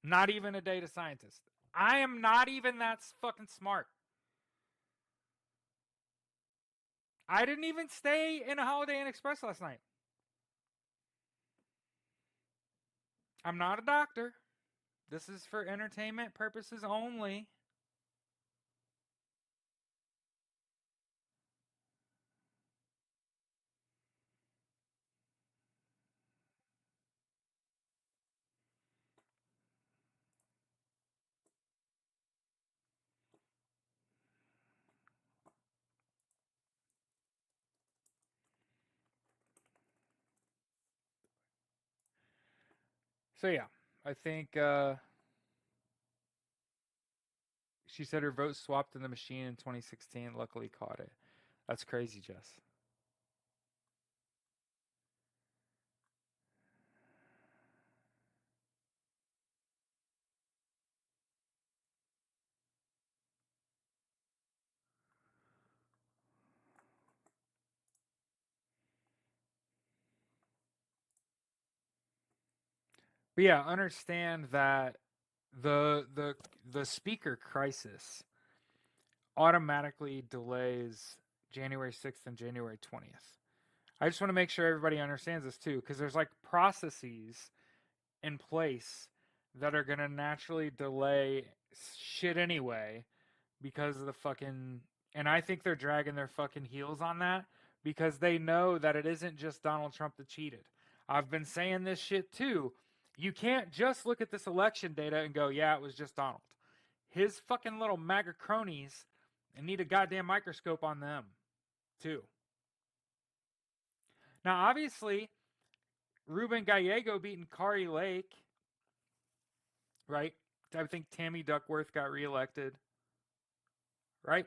A: Not even a data scientist. I am not even that fucking smart. I didn't even stay in a Holiday Inn Express last night. I'm not a doctor. This is for entertainment purposes only. So yeah, I think she said her vote swapped in the machine in 2016. Luckily caught it. That's crazy, Jess. But yeah, understand that the speaker crisis automatically delays January 6th and January 20th. I just want to make sure everybody understands this too, because there's like processes in place that are going to naturally delay shit anyway because of the fucking. And I think they're dragging their fucking heels on that because they know that it isn't just Donald Trump that cheated. I've been saying this shit too. You can't just look at this election data and go, yeah, it was just Donald. His fucking little MAGA cronies need a goddamn microscope on them too. Now, obviously, Ruben Gallego beating Kari Lake, right? I think Tammy Duckworth got reelected, right?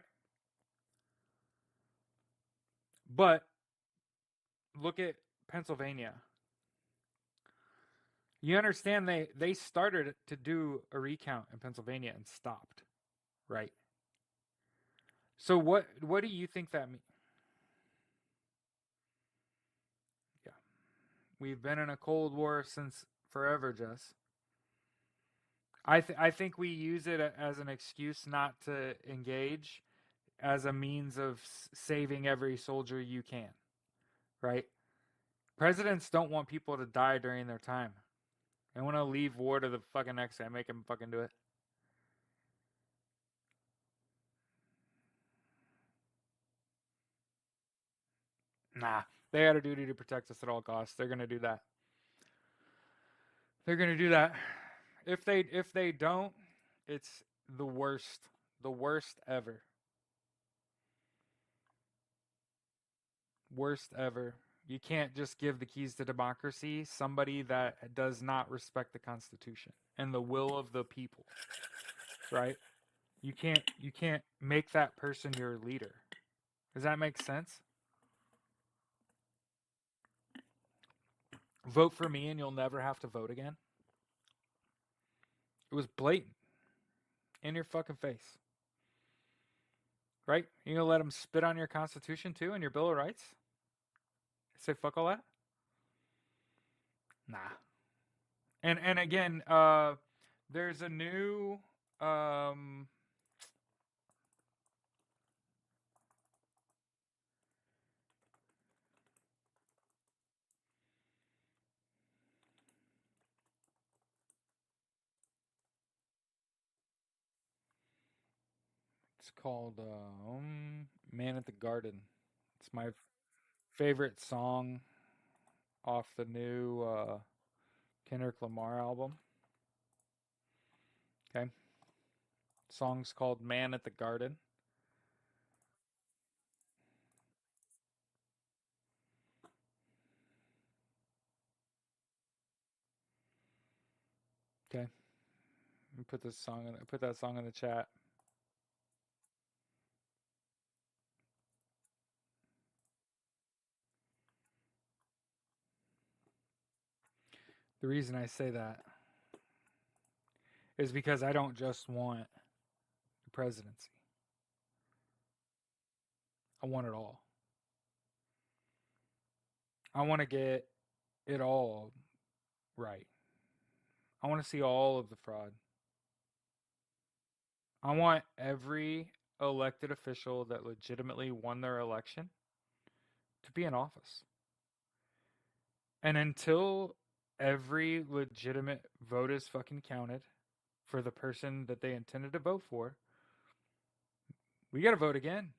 A: But look at Pennsylvania. You understand they started to do a recount in Pennsylvania and stopped, right? So what do you think that means? Yeah, we've been in a Cold War since forever, Jess. I think we use it as an excuse not to engage, as a means of saving every soldier you can, right? Presidents don't want people to die during their time. They want to leave war to the fucking next guy, make him fucking do it. Nah, they had a duty to protect us at all costs. They're gonna do that. They're gonna do that. If they don't, It's the worst ever. Worst ever. You can't just give the keys to democracy somebody that does not respect the Constitution and the will of the people, right? You can't make that person your leader. Does that make sense? Vote for me and you'll never have to vote again. It was blatant in your fucking face. Right? You gonna let them spit on your Constitution too and your Bill of Rights? Say fuck all that? Nah. And again, there's a new it's called Man at the Garden. It's my favorite song off the new Kendrick Lamar album. Okay. Song's called Man at the Garden. Okay. Put that song in the chat. The reason I say that is because I don't just want the presidency. I want it all. I want to get it all right. I want to see all of the fraud. I want every elected official that legitimately won their election to be in office. And until every legitimate vote is fucking counted for the person that they intended to vote for, we got to vote again.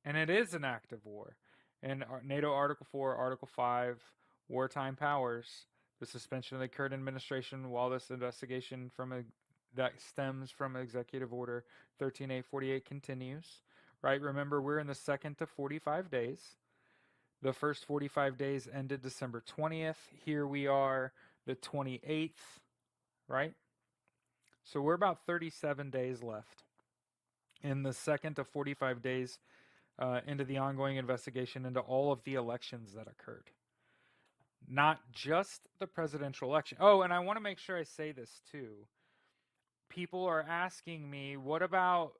A: And it is an act of war. And NATO Article 4, Article 5, wartime powers, the suspension of the current administration while this investigation that stems from Executive Order 13848 continues. Right? Remember, we're in the second to 45 days. The first 45 days ended December 20th. Here we are, the 28th, right? So we're about 37 days left. In the second to 45 days into the ongoing investigation into all of the elections that occurred. Not just the presidential election. Oh, and I want to make sure I say this too. People are asking me, what about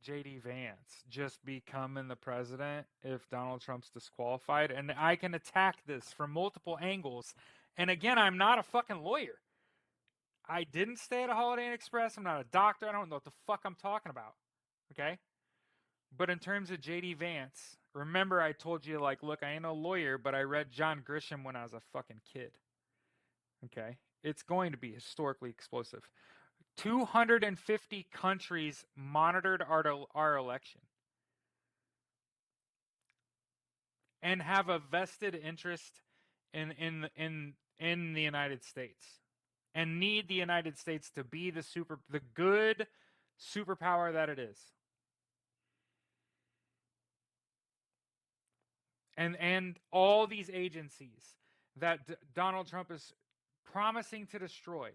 A: JD Vance just becoming the president if Donald Trump's disqualified? And I can attack this from multiple angles. And again, I'm not a fucking lawyer. I didn't stay at a Holiday Inn Express. I'm not a doctor. I don't know what the fuck I'm talking about. Okay? But in terms of JD Vance, remember I told you, like, look, I ain't no lawyer, but I read John Grisham when I was a fucking kid. Okay? It's going to be historically explosive. 250 countries monitored our election and have a vested interest in the United States and need the United States to be the good superpower that it is. And all these agencies that Donald Trump is promising to destroy.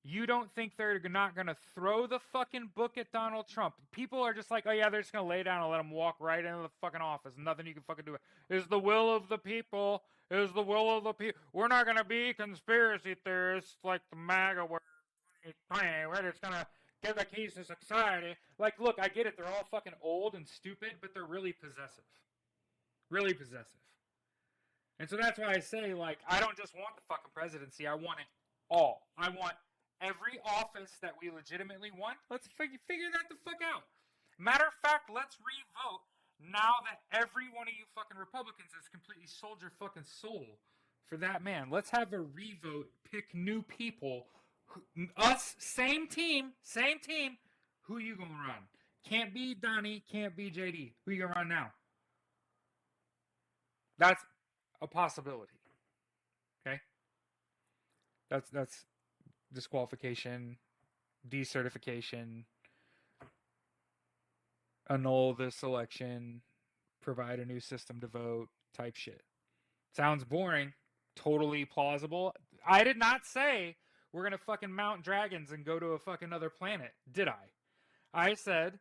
A: You don't think they're not going to throw the fucking book at Donald Trump? People are just like, oh yeah, they're just going to lay down and let him walk right into the fucking office. Nothing you can fucking do. Is the will of the people. Is the will of the people. We're not going to be conspiracy theorists like the MAGA were. We're just going to give the keys to society. Like, look, I get it. They're all fucking old and stupid, but they're really possessive. Really possessive. And so that's why I say, like, I don't just want the fucking presidency. I want it all. I want every office that we legitimately want. Let's figure that the fuck out. Matter of fact, let's re-vote now that every one of you fucking Republicans has completely sold your fucking soul for that man. Let's have a re-vote. Pick new people. Us, same team. Who you gonna run? Can't be Donnie. Can't be JD. Who you gonna run now? That's a possibility. Okay? That's disqualification decertification, annul this election, provide a new system to vote type shit. Sounds boring. Totally plausible. I did not say we're gonna fucking mount dragons and go to a fucking other planet, did I? I said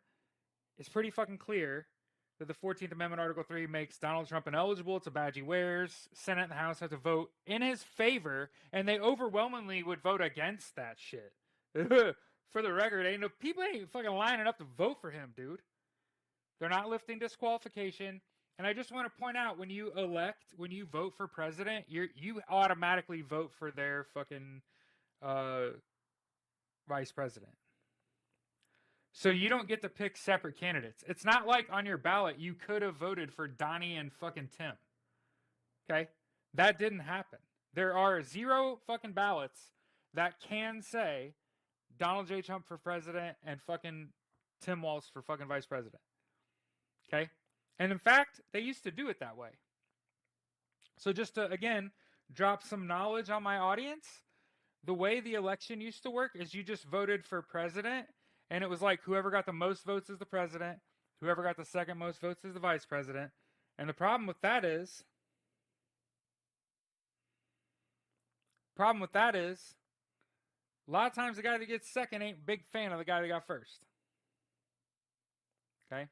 A: it's pretty fucking clear that the 14th Amendment, Article 3, makes Donald Trump ineligible. It's a badge he wears. Senate and the House have to vote in his favor, and they overwhelmingly would vote against that shit. For the record, people ain't fucking lining up to vote for him, dude. They're not lifting disqualification. And I just want to point out, when you vote for president, you automatically vote for their fucking vice president. So you don't get to pick separate candidates. It's not like on your ballot you could have voted for Donnie and fucking Tim. Okay? That didn't happen. There are 0 fucking ballots that can say Donald J. Trump for president and fucking Tim Walz for fucking vice president. Okay? And in fact, they used to do it that way. So just to, again, drop some knowledge on my audience, the way the election used to work is you just voted for president, and it was like whoever got the most votes is the president, whoever got the second most votes is the vice president. And the problem with that is, a lot of times the guy that gets second ain't a big fan of the guy that got first. Okay?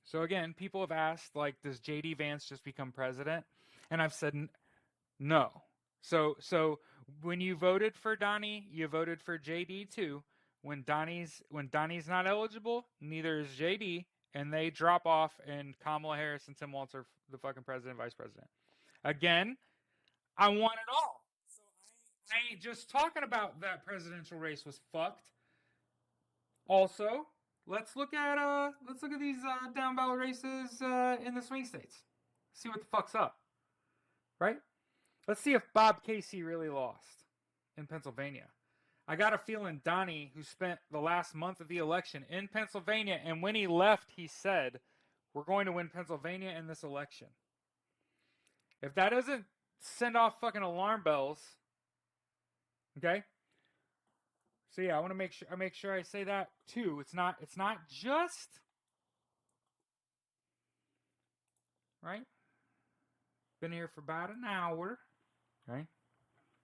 A: So again, people have asked, like, does J.D. Vance just become president? And I've said no. So when you voted for Donnie, you voted for J.D. too. When Donnie's not eligible, neither is J.D., and they drop off, and Kamala Harris and Tim Walz are the fucking president, vice president. Again, I want it all. So I ain't just talking about that presidential race was fucked. Also, let's look at these down ballot races in the swing states. See what the fuck's up, right? Let's see if Bob Casey really lost in Pennsylvania. I got a feeling Donnie, who spent the last month of the election in Pennsylvania, and when he left, he said, "We're going to win Pennsylvania in this election." If that doesn't send off fucking alarm bells, okay? So yeah, I want to make sure I say that too. It's not just right. Been here for about an hour. Okay.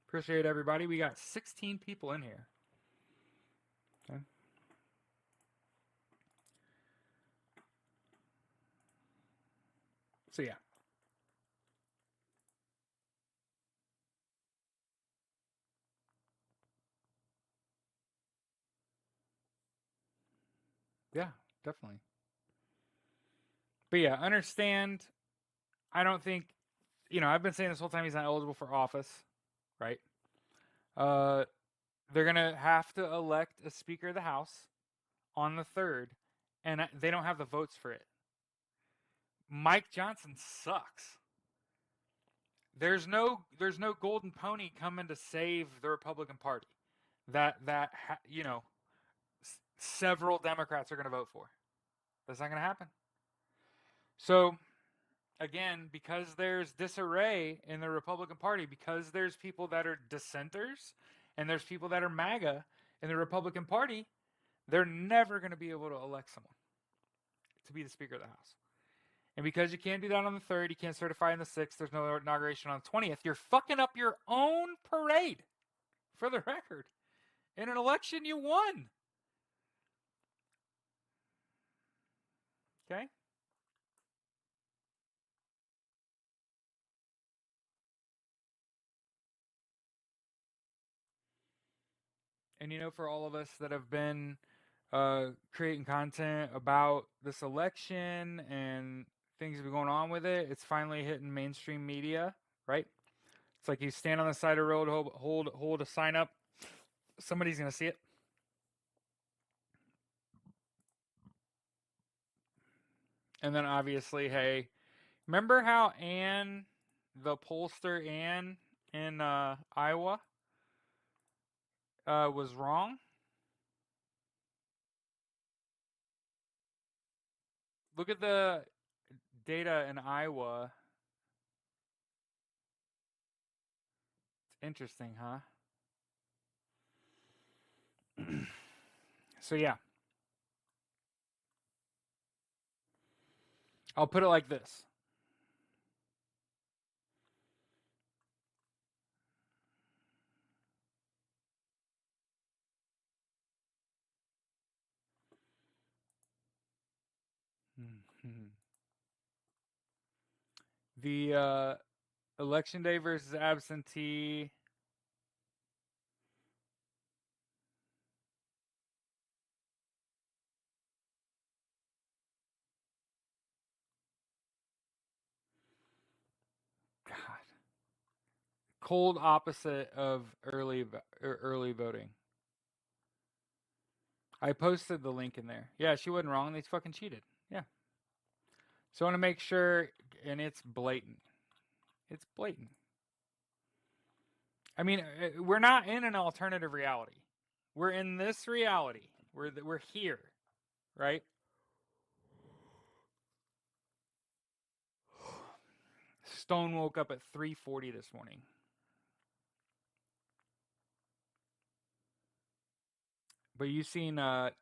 A: Appreciate everybody. We got 16 people in here. Okay. So yeah. Yeah, definitely. But yeah, understand. I don't think, I've been saying this whole time he's not eligible for office, right? They're going to have to elect a Speaker of the House on the 3rd, and they don't have the votes for it. Mike Johnson sucks. There's no golden pony coming to save the Republican Party that several Democrats are going to vote for. That's not going to happen. So again, because there's disarray in the Republican Party, because there's people that are dissenters and there's people that are MAGA in the Republican Party, they're never going to be able to elect someone to be the Speaker of the House. And because you can't do that on the 3rd, you can't certify on the 6th, there's no inauguration on the 20th, you're fucking up your own parade, for the record, in an election you won. Okay? And for all of us that have been creating content about this election and things that have been going on with it, it's finally hitting mainstream media, right? It's like you stand on the side of the road, hold a sign up, somebody's going to see it. And then obviously, hey, remember how Ann, the pollster Ann in Iowa, was wrong? Look at the data in Iowa. Interesting, huh? So yeah, I'll put it like this. The election day versus absentee. God, cold opposite of early voting. I posted the link in there. Yeah, she wasn't wrong. They fucking cheated. Yeah. So I want to make sure, and it's blatant. It's blatant. I mean, we're not in an alternative reality. We're in this reality. We're here, right? Stone woke up at 3:40 this morning. But you seen Matt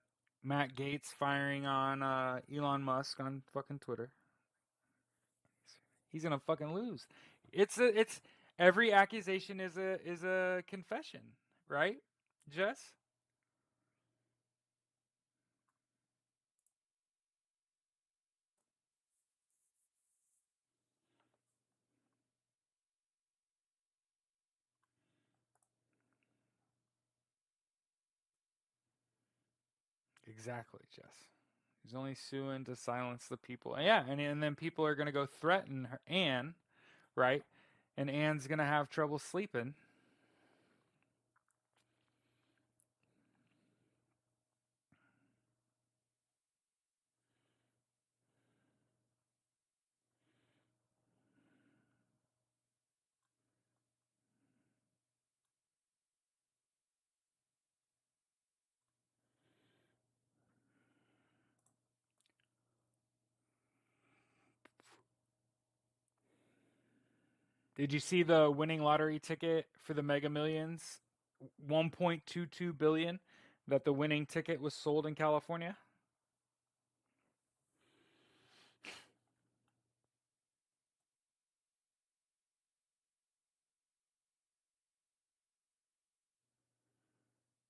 A: Gaetz firing on Elon Musk on fucking Twitter. He's gonna fucking lose. It's every accusation is a confession, right? Jess? Exactly, Jess. He's only suing to silence the people. And yeah, and then people are gonna go threaten her, Anne, right? And Anne's gonna have trouble sleeping. Did you see the winning lottery ticket for the Mega Millions? 1.22 billion that the winning ticket was sold in California?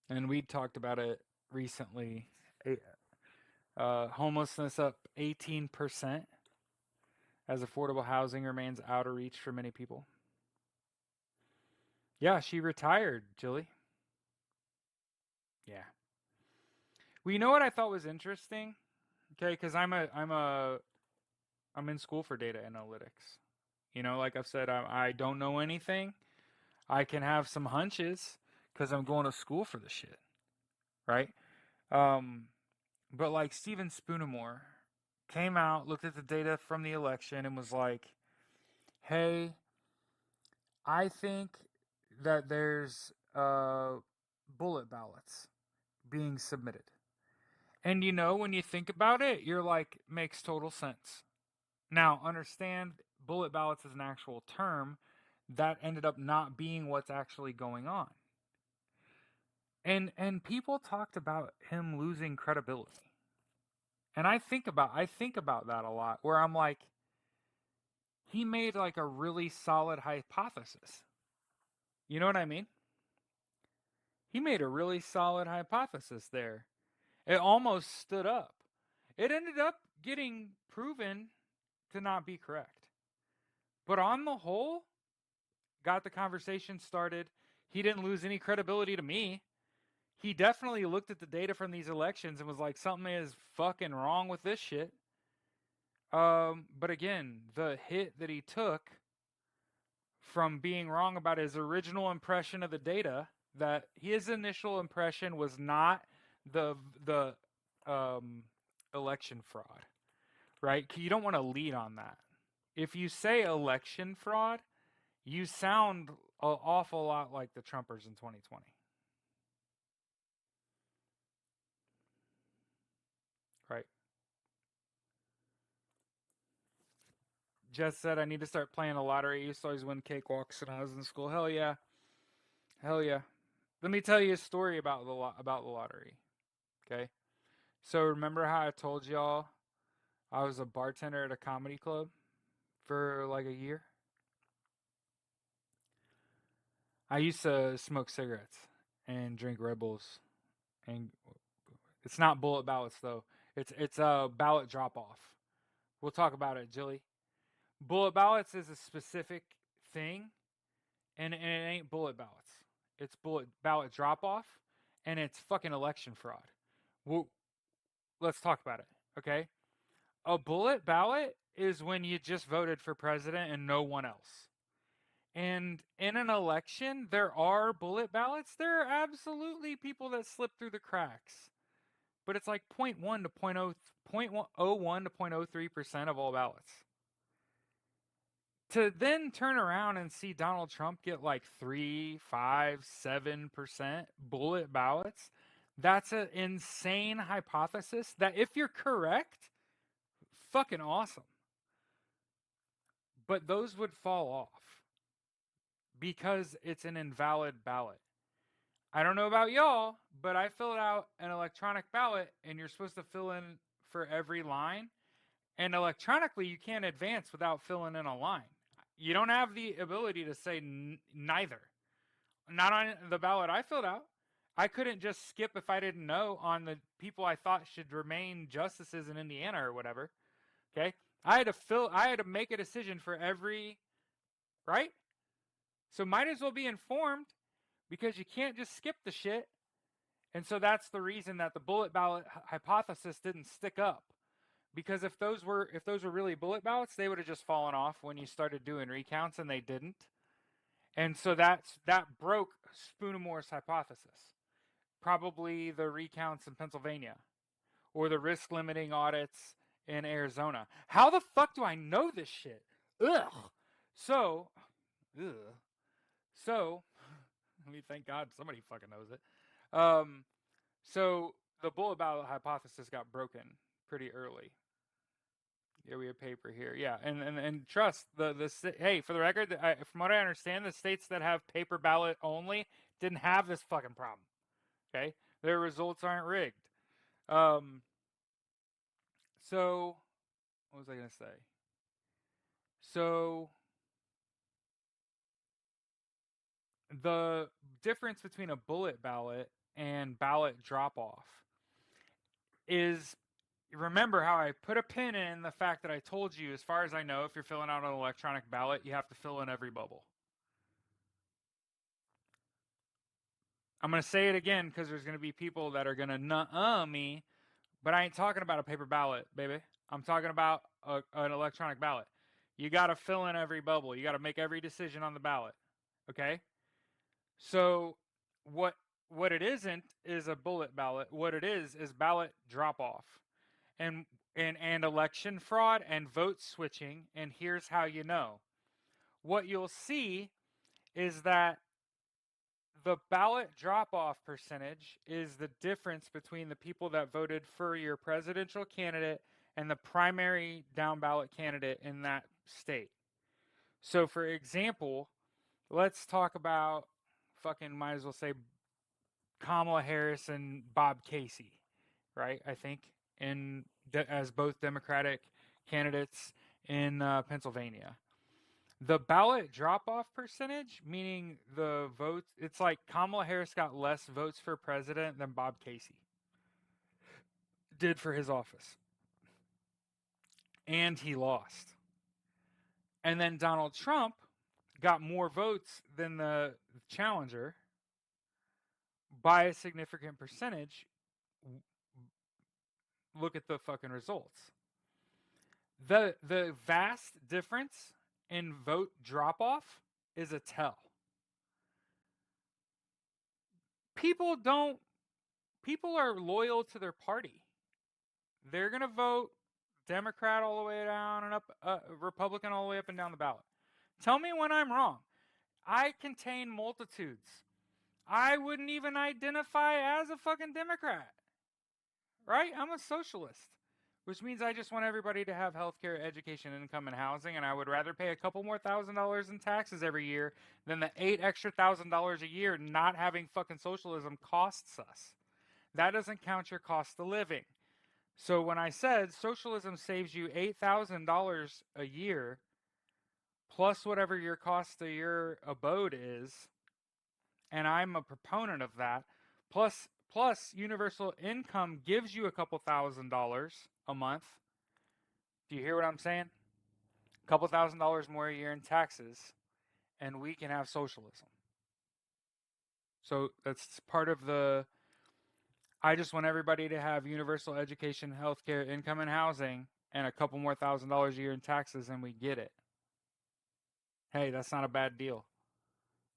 A: And we talked about it recently. Homelessness up 18% as affordable housing remains out of reach for many people. Yeah, she retired, Jilly. Yeah. Well, you know what I thought was interesting? Okay, because I'm in school for data analytics. You know, like I've said, I don't know anything. I can have some hunches because I'm going to school for the shit, right? Um, but like Steven Spoonemore came out, looked at the data from the election, and was like, "Hey, I think that there's bullet ballots being submitted." And you know, when you think about it, you're like, makes total sense. Now, understand bullet ballots is an actual term that ended up not being what's actually going on. And people talked about him losing credibility. And I think about that a lot where I'm like he made like a really solid hypothesis. You know what I mean? He made a really solid hypothesis there. It almost stood up. It ended up getting proven to not be correct. But on the whole, got the conversation started. He didn't lose any credibility to me. He definitely looked at the data from these elections and was like, something is fucking wrong with this shit. But again, the hit that he took from being wrong about his original impression of the data, that his initial impression was not the um, election fraud, right? You don't want to lead on that. If you say election fraud, you sound an awful lot like the Trumpers in 2020. Right. Jess said, I need to start playing the lottery. I used to always win cakewalks when I was in school. Hell yeah. Hell yeah. Let me tell you a story about about the lottery. Okay. So remember how I told y'all I was a bartender at a comedy club for like a year? I used to smoke cigarettes and drink Red Bulls, and it's not bullet ballots though. It's a ballot drop off. We'll talk about it, Jilly. Bullet ballots is a specific thing, and it ain't bullet ballots. It's bullet ballot drop off, and it's fucking election fraud. Well, let's talk about it, okay? A bullet ballot is when you just voted for president and no one else. And in an election, there are bullet ballots. There are absolutely people that slip through the cracks. But it's like 0.1 to 0.01 to 0.03% of all ballots. To then turn around and see Donald Trump get like 3, 5, 7% bullet ballots, that's an insane hypothesis that if you're correct, fucking awesome. But those would fall off because it's an invalid ballot. I don't know about y'all, but I filled out an electronic ballot and you're supposed to fill in for every line. And electronically, you can't advance without filling in a line. You don't have the ability to say neither. Not on the ballot I filled out. I couldn't just skip if I didn't know on the people I thought should remain justices in Indiana or whatever. Okay? I had to make a decision for every, right? So might as well be informed because you can't just skip the shit. And so that's the reason that the bullet ballot hypothesis didn't stick up. Because if those were really bullet ballots, they would have just fallen off when you started doing recounts, and they didn't. And so that broke Spoonamore's hypothesis. Probably the recounts in Pennsylvania or the risk limiting audits in Arizona. How the fuck do I know this shit? Ugh. So, let me thank God somebody fucking knows it. So the bullet ballot hypothesis got broken pretty early. Yeah, we have paper here. Yeah, and trust the hey, for the record, from what I understand, the states that have paper ballot only didn't have this fucking problem. Okay, their results aren't rigged. So what was I gonna say? So the difference between a bullet ballot and ballot drop off is, remember how I put a pin in the fact that I told you, as far as I know, if you're filling out an electronic ballot, you have to fill in every bubble. I'm going to say it again because there's going to be people that are going to nuh-uh me, but I ain't talking about a paper ballot, baby. I'm talking about an electronic ballot. You got to fill in every bubble. You got to make every decision on the ballot. Okay? So what it isn't is a bullet ballot. What it is ballot drop off. And election fraud and vote switching, and here's how you know. What you'll see is that the ballot drop off percentage is the difference between the people that voted for your presidential candidate and the primary down ballot candidate in that state. So, for example, let's talk about fucking, might as well say, Kamala Harris and Bob Casey, right? I think, as both Democratic candidates in Pennsylvania. The ballot drop off percentage, meaning the votes, it's like Kamala Harris got less votes for president than Bob Casey did for his office. And he lost. And then Donald Trump got more votes than the challenger by a significant percentage. Look at the fucking results. The vast difference in vote drop off is a tell. People are loyal to their party. They're going to vote Democrat all the way down and up, Republican all the way up and down the ballot. Tell me when I'm wrong. I contain multitudes. I wouldn't even identify as a fucking Democrat. Right? I'm a socialist. which means I just want everybody to have healthcare, education, income, and housing, and I would rather pay a couple more $1,000s in taxes every year than the $8,000 a year not having fucking socialism costs us. That doesn't count your cost of living. So when I said socialism saves you $8,000 a year, plus whatever your cost of your abode is, and I'm a proponent of that, plus universal income gives you a couple $1,000s a month. Do you hear what I'm saying? A couple $1,000s more a year in taxes, and we can have socialism. So that's part of the. I just want everybody to have universal education, healthcare, income, and housing, and a couple more $1,000s a year in taxes, and we get it. Hey, that's not a bad deal.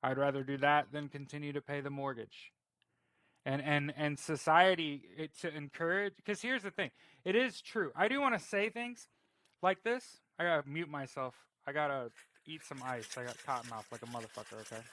A: I'd rather do that than continue to pay the mortgage. And society to encourage, because here's the thing, it is true. I do want to say things like this. I gotta mute myself. I gotta eat some ice. I got cotton mouth like a motherfucker. Okay.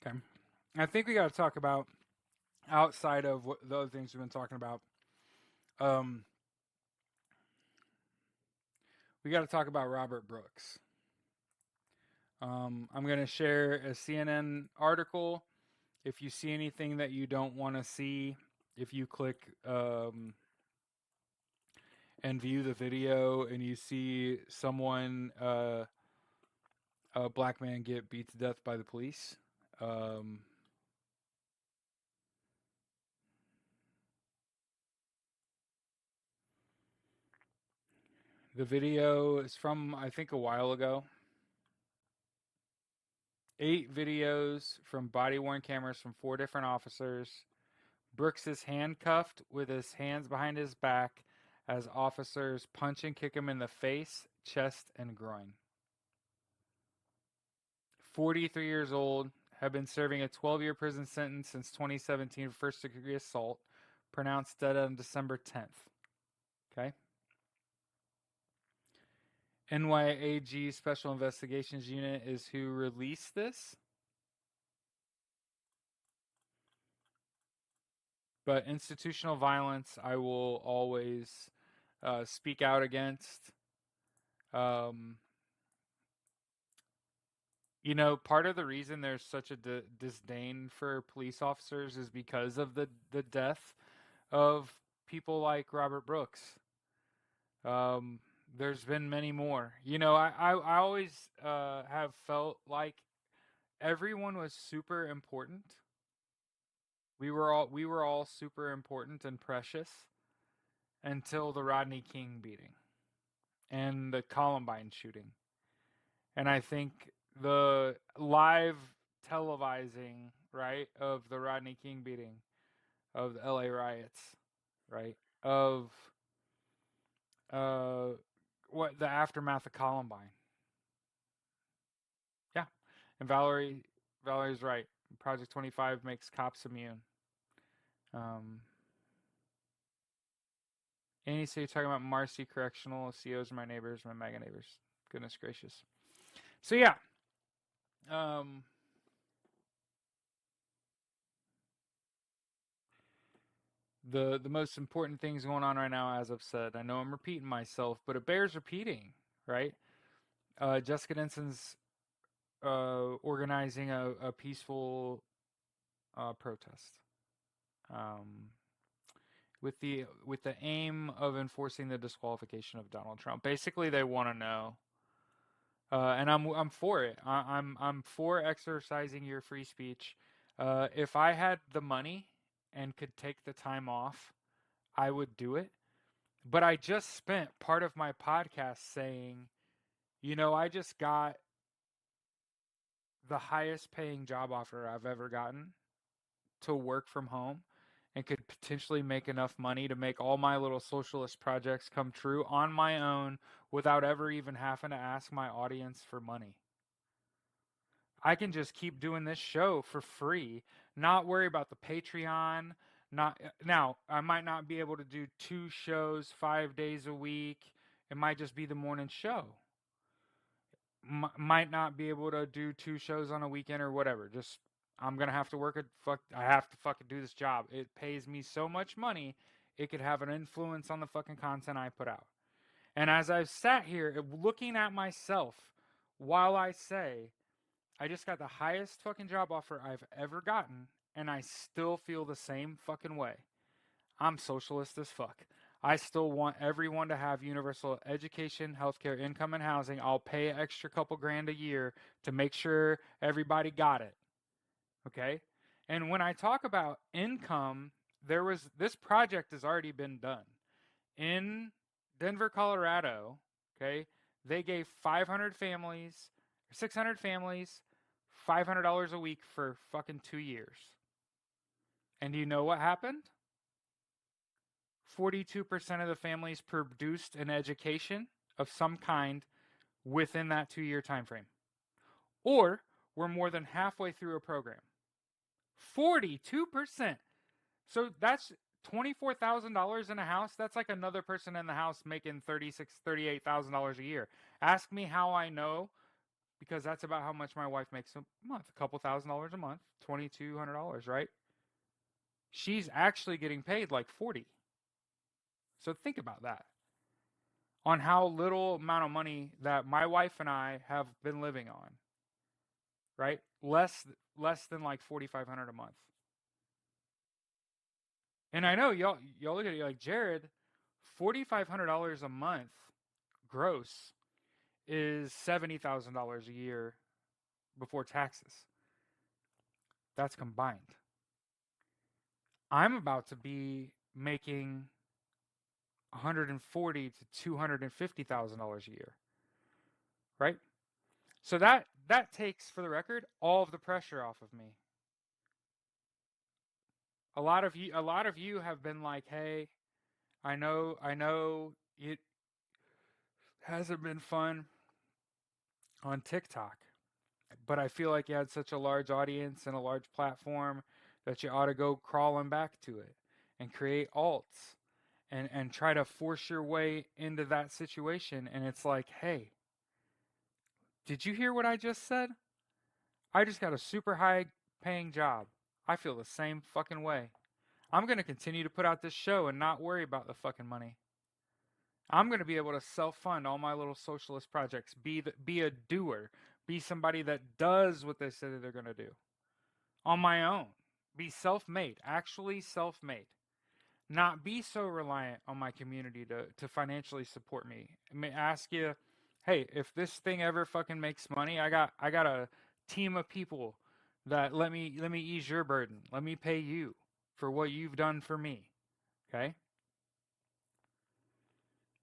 A: Okay. I think we got to talk about outside of the other things we've been talking about. Um, we got to talk about Robert Brooks. I'm going to share a CNN article. If you see anything that you don't want to see, if you click and view the video and you see someone, a black man, get beat to death by the police, the video is from, I think, a while ago. 8 videos from body-worn cameras from 4 different officers. Brooks is handcuffed with his hands behind his back as officers punch and kick him in the face, chest, and groin. 43 years old, have been serving a 12-year prison sentence since 2017 for first-degree assault, pronounced dead on December 10th. Okay? NYAG Special Investigations Unit is who released this. But institutional violence, I will always speak out against. You know, part of the reason there's such a disdain for police officers is because of the death of people like Robert Brooks. There's been many more. You know, I always have felt like everyone was super important. We were all super important and precious until the Rodney King beating and the Columbine shooting. And I think the live televising, right, of the Rodney King beating, of the LA riots, right, of what the aftermath of Columbine. Yeah. And Valerie's right. Project 25 makes cops immune. Annie, so you're talking about Marcy Correctional. COs are my neighbors, my MAGA neighbors. Goodness gracious. So yeah. The most important things going on right now, as I've said, I know I'm repeating myself, but it bears repeating, right? Jessica Denson's organizing a peaceful protest, with the aim of enforcing the disqualification of Donald Trump. Basically, they want to know, and I'm for it. I'm for exercising your free speech. If I had the money and could take the time off, I would do it. But I just spent part of my podcast saying, you know, I just got the highest paying job offer I've ever gotten to work from home and could potentially make enough money to make all my little socialist projects come true on my own without ever even having to ask my audience for money. I can just keep doing this show for free, not worry about the Patreon. Not now, I might not be able to do 2 shows 5 days a week. It might just be the morning show. Might not be able to do 2 shows on a weekend or whatever. Just I'm gonna have to work it. I have to fucking do this job. It pays me so much money. It could have an influence on the fucking content I put out. And as I've sat here looking at myself while I say I just got the highest fucking job offer I've ever gotten, and I still feel the same fucking way. I'm socialist as fuck. I still want everyone to have universal education, healthcare, income, and housing. I'll pay an extra couple grand a year to make sure everybody got it. Okay? And when I talk about income, this project has already been done. In Denver, Colorado, okay, they gave 500 families, 600 families, $500 a week for fucking 2 years. And do you know what happened? 42% of the families produced an education of some kind within that 2-year time frame. Or we're more than halfway through a program. 42%. So that's $24,000 in a house. That's like another person in the house making $38,000 a year. Ask me how I know, because that's about how much my wife makes a month. A couple $1,000s a month, $2,200, right? She's actually getting paid like 40. So think about that. On how little amount of money that my wife and I have been living on. Right? Less than like $4,500 a month. And I know y'all look at it like, Jared, $4,500 a month gross is $70,000 a year before taxes. That's combined. I'm about to be making $140,000 to $250,000 a year, right? So that takes, for the record, all of the pressure off of me. A lot of you have been like, "Hey, I know it hasn't been fun on TikTok, but I feel like you had such a large audience and a large platform that you ought to go crawling back to it and create alts and try to force your way into that situation." And it's like, hey, did you hear what I just said? I just got a super high paying job. I feel the same fucking way. I'm going to continue to put out this show and not worry about the fucking money. I'm going to be able to self-fund all my little socialist projects, be a doer, be somebody that does what they say that they're going to do on my own, be self-made, actually self-made, not be so reliant on my community to financially support me. I may ask you, hey, if this thing ever fucking makes money, I got a team of people that let me ease your burden. Let me pay you for what you've done for me. Okay?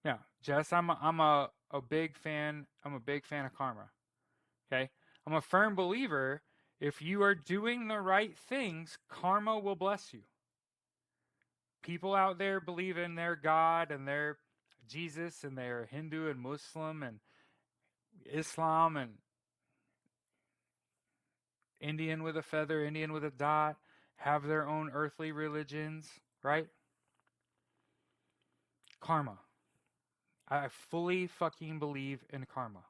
A: Yeah, Jess, I'm a big fan. I'm a big fan of karma. Okay? I'm a firm believer, if you are doing the right things, karma will bless you. People out there believe in their God and their Jesus and their Hindu and Muslim and Islam and Indian with a feather, Indian with a dot, have their own earthly religions, right? Karma. I fully fucking believe in karma.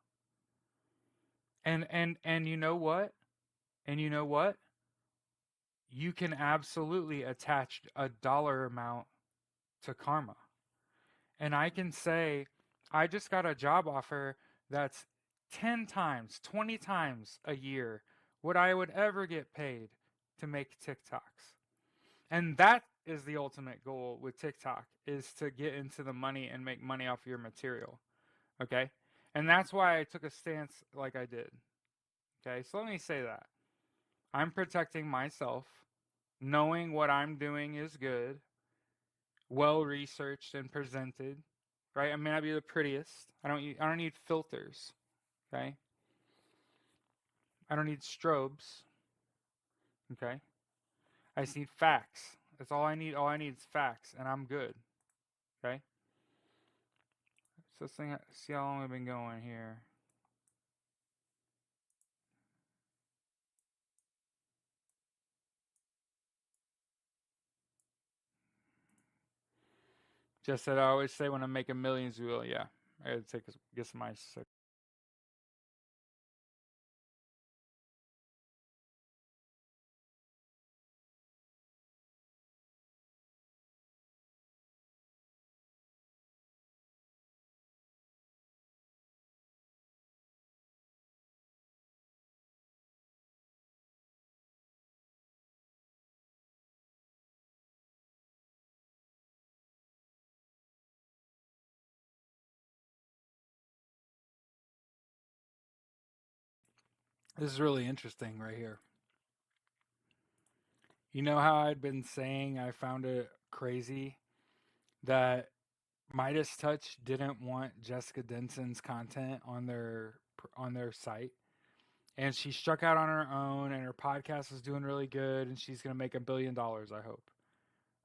A: And you know what? And you know what? You can absolutely attach a dollar amount to karma. And I can say, I just got a job offer that's 10 times, 20 times a year what I would ever get paid to make TikToks. And that is the ultimate goal with TikTok, is to get into the money and make money off your material. Okay? And that's why I took a stance like I did. Okay? So let me say that. I'm protecting myself, knowing what I'm doing is good, well researched and presented, right? I may not be the prettiest. I don't need filters, okay? I don't need strobes, okay? I just need facts. That's all I need. All I need is facts, and I'm good. Okay. So let's see how long we've been going here. Just that I always say when I'm making millions, we will. Yeah, I gotta get some ice. This is really interesting right here. You know how I'd been saying I found it crazy that Midas Touch didn't want Jessica Denson's content on their site, and she struck out on her own, and her podcast is doing really good, and she's gonna make $1 billion. I hope.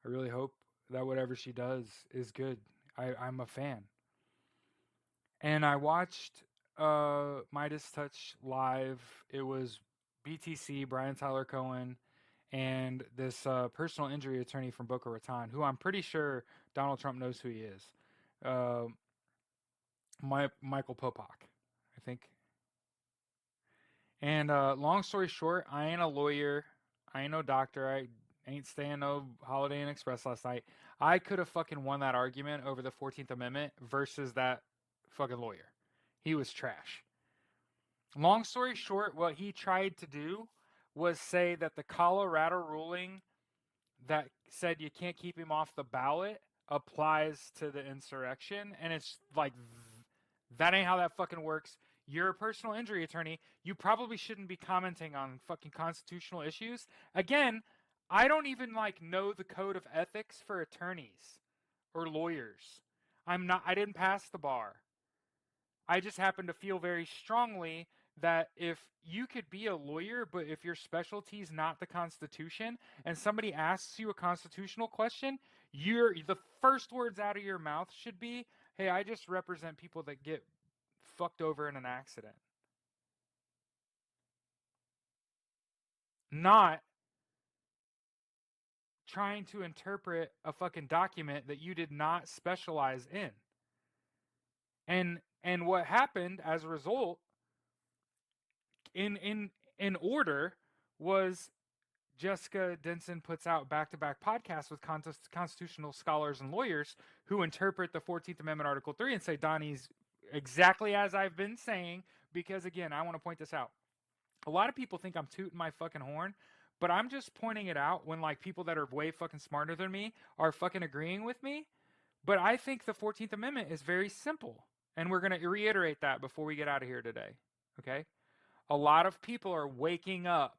A: I really hope that whatever she does is good. I'm a fan, and I watched Midas Touch live. It was BTC, Brian Tyler Cohen, and this personal injury attorney from Boca Raton, who I'm pretty sure Donald Trump knows who he is. Uh, Michael Popak, I think. And long story short, I ain't a lawyer. I ain't no doctor. I ain't staying no Holiday Inn Express last night. I could have fucking won that argument over the 14th Amendment versus that fucking lawyer. He was trash. Long story short, what he tried to do was say that the Colorado ruling that said you can't keep him off the ballot applies to the insurrection. And it's like, that ain't how that fucking works. You're a personal injury attorney. You probably shouldn't be commenting on fucking constitutional issues. Again, I don't even like know the code of ethics for attorneys or lawyers. I didn't pass the bar. I just happen to feel very strongly that if you could be a lawyer, but if your specialty is not the Constitution, and somebody asks you a constitutional question, the first words out of your mouth should be, "Hey, I just represent people that get fucked over in an accident." Not trying to interpret a fucking document that you did not specialize in. And what happened as a result in order was Jessica Denson puts out back-to-back podcasts with constitutional scholars and lawyers who interpret the 14th Amendment Article 3 and say Donnie's exactly as I've been saying, because again, I want to point this out. A lot of people think I'm tooting my fucking horn, but I'm just pointing it out when like people that are way fucking smarter than me are fucking agreeing with me. But I think the 14th Amendment is very simple. And we're going to reiterate that before we get out of here today. Okay? A lot of people are waking up.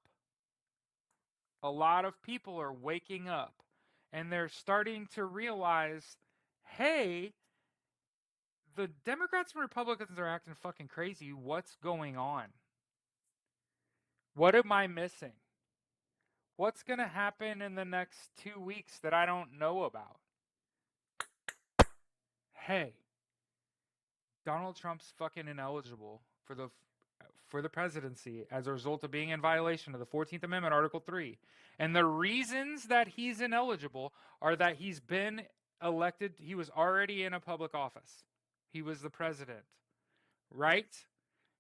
A: A lot of people are waking up and they're starting to realize, hey, the Democrats and Republicans are acting fucking crazy. What's going on? What am I missing? What's going to happen in the next 2 weeks that I don't know about? Hey, Donald Trump's fucking ineligible for the presidency as a result of being in violation of the 14th Amendment Article 3. And the reasons that he's ineligible are that he's been elected, he was already in a public office. He was the president, right?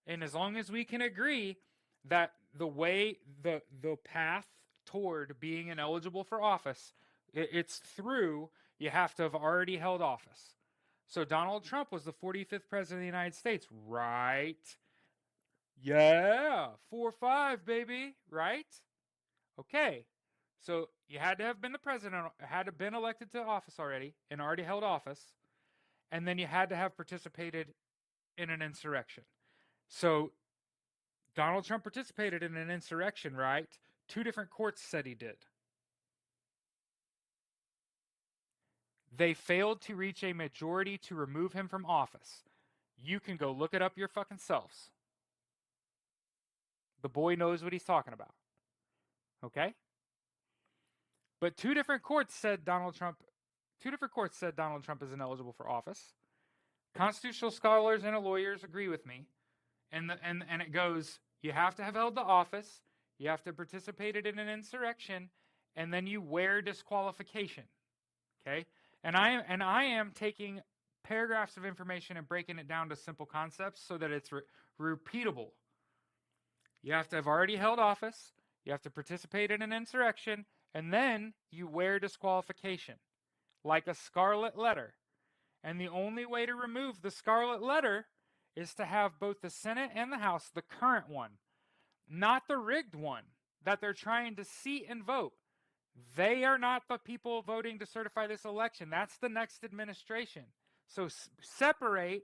A: And as long as we can agree that the path toward being ineligible for office, it's through you have to have already held office. So Donald Trump was the 45th president of the United States, right? Yeah, 4-5, baby, right? Okay. So you had to have been the president, had to have been elected to office already, and already held office, and then you had to have participated in an insurrection. So Donald Trump participated in an insurrection, right? 2 different courts said he did. They failed to reach a majority to remove him from office. You can go look it up your fucking selves. The boy knows what he's talking about. Okay? But two different courts said Donald Trump is ineligible for office. Constitutional scholars and lawyers agree with me. And it goes, you have to have held the office, you have to have participated in an insurrection, and then you wear disqualification. Okay? And I am taking paragraphs of information and breaking it down to simple concepts so that it's repeatable. You have to have already held office, you have to participate in an insurrection, and then you wear disqualification, like a scarlet letter. And the only way to remove the scarlet letter is to have both the Senate and the House, the current one, not the rigged one that they're trying to seat and vote. They are not the people voting to certify this election. That's the next administration. So separate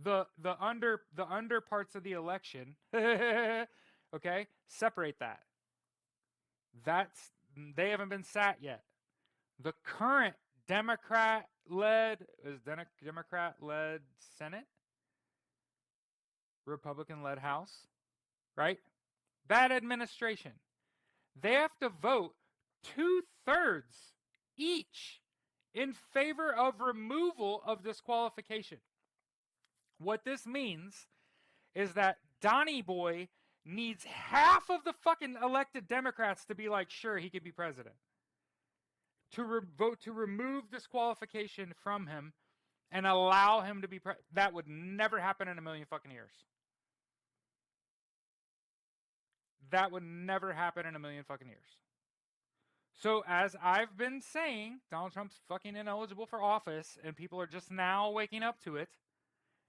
A: the under parts of the election. Okay? Separate that. They haven't been sat yet. The current Democrat-led Senate, Republican-led House, right? That administration, they have to vote 2/3 each in favor of removal of disqualification. What this means is that Donnie Boy needs half of the fucking elected Democrats to be like, sure, he could be president. To vote to remove disqualification from him and allow him to be president. That would never happen in a million fucking years. That would never happen in a million fucking years. So as I've been saying, Donald Trump's fucking ineligible for office, and people are just now waking up to it.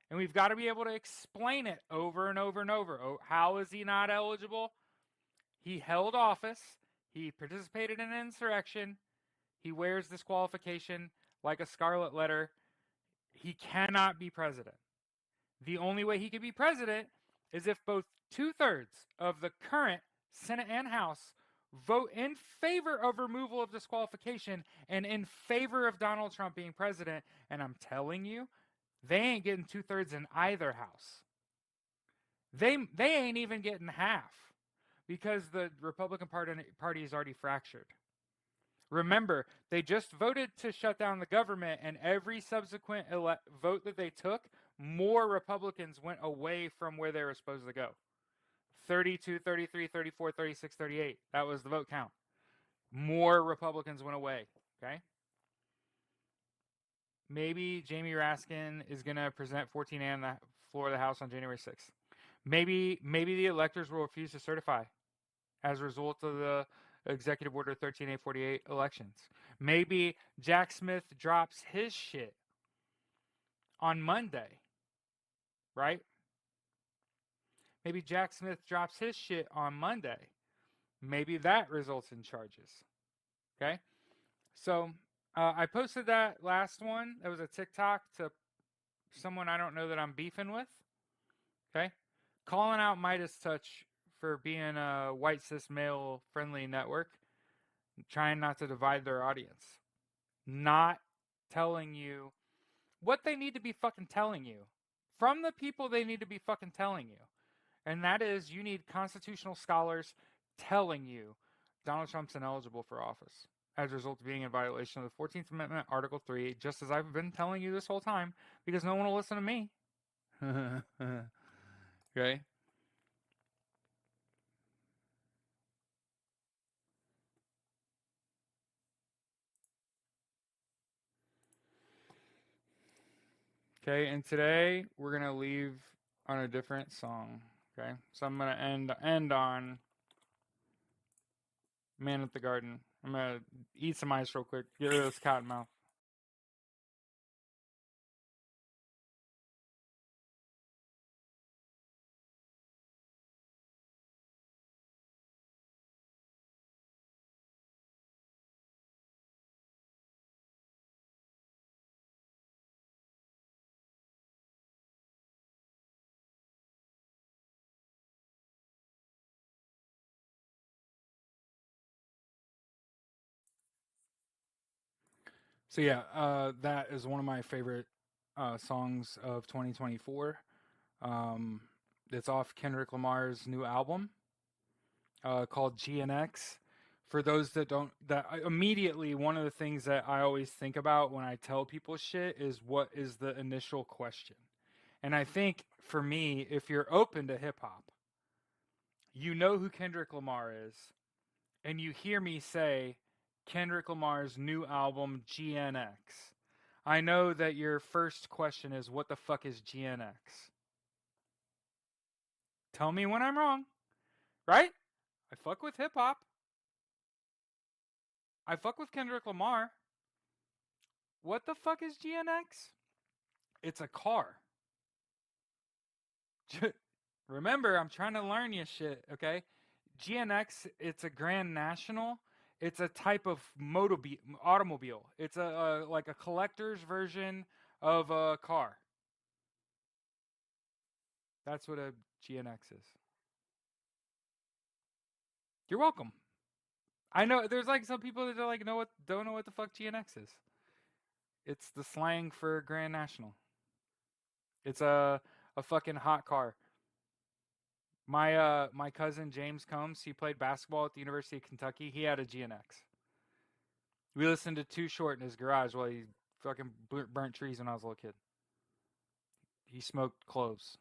A: And we've got to be able to explain it over and over and over. Oh, how is he not eligible? He held office. He participated in an insurrection. He wears disqualification like a scarlet letter. He cannot be president. The only way he could be president is if both 2/3 of the current Senate and House vote in favor of removal of disqualification and in favor of Donald Trump being president. And I'm telling you, they ain't getting 2/3 in either house. They ain't even getting half because the Republican Party is already fractured. Remember, they just voted to shut down the government, and every subsequent vote that they took, more Republicans went away from where they were supposed to go. 32, 33, 34, 36, 38. That was the vote count. More Republicans went away, okay? Maybe Jamie Raskin is going to present 14A on the floor of the House on January 6th. Maybe the electors will refuse to certify as a result of the Executive Order 13A48 elections. Maybe Jack Smith drops his shit on Monday, right? Maybe Jack Smith drops his shit on Monday. Maybe that results in charges, okay? So I posted that last one. That was a TikTok to someone I don't know that I'm beefing with, okay? Calling out Midas Touch for being a white cis male friendly network, trying not to divide their audience, not telling you what they need to be fucking telling you from the people they need to be fucking telling you. And that is, you need constitutional scholars telling you Donald Trump's ineligible for office as a result of being in violation of the 14th Amendment, Article 3, just as I've been telling you this whole time, because no one will listen to me. Okay? Okay, and today we're going to leave on a different song. Okay, so I'm going to end on Man at the Garden. I'm going to eat some ice real quick, get rid of this cotton mouth. So yeah, that is one of my favorite songs of 2024. It's off Kendrick Lamar's new album called GNX. For those that don't, immediately one of the things that I always think about when I tell people shit is what is the initial question. And I think for me, if you're open to hip hop, you know who Kendrick Lamar is, and you hear me say Kendrick Lamar's new album GNX. I know that your first question is what the fuck is GNX? Tell me when I'm wrong, right? I fuck with hip hop. I fuck with Kendrick Lamar. What the fuck is GNX? It's a car. Remember, I'm trying to learn you shit, okay? GNX, it's a Grand National. It's a type of automobile. It's a like a collector's version of a car. That's what a GNX is. You're welcome. I know there's like some people that don't know what the fuck GNX is. It's the slang for Grand National. It's a fucking hot car. My cousin James Combs, he played basketball at the University of Kentucky. He had a GNX. We listened to Too Short in his garage while he fucking burnt trees when I was a little kid. He smoked cloves.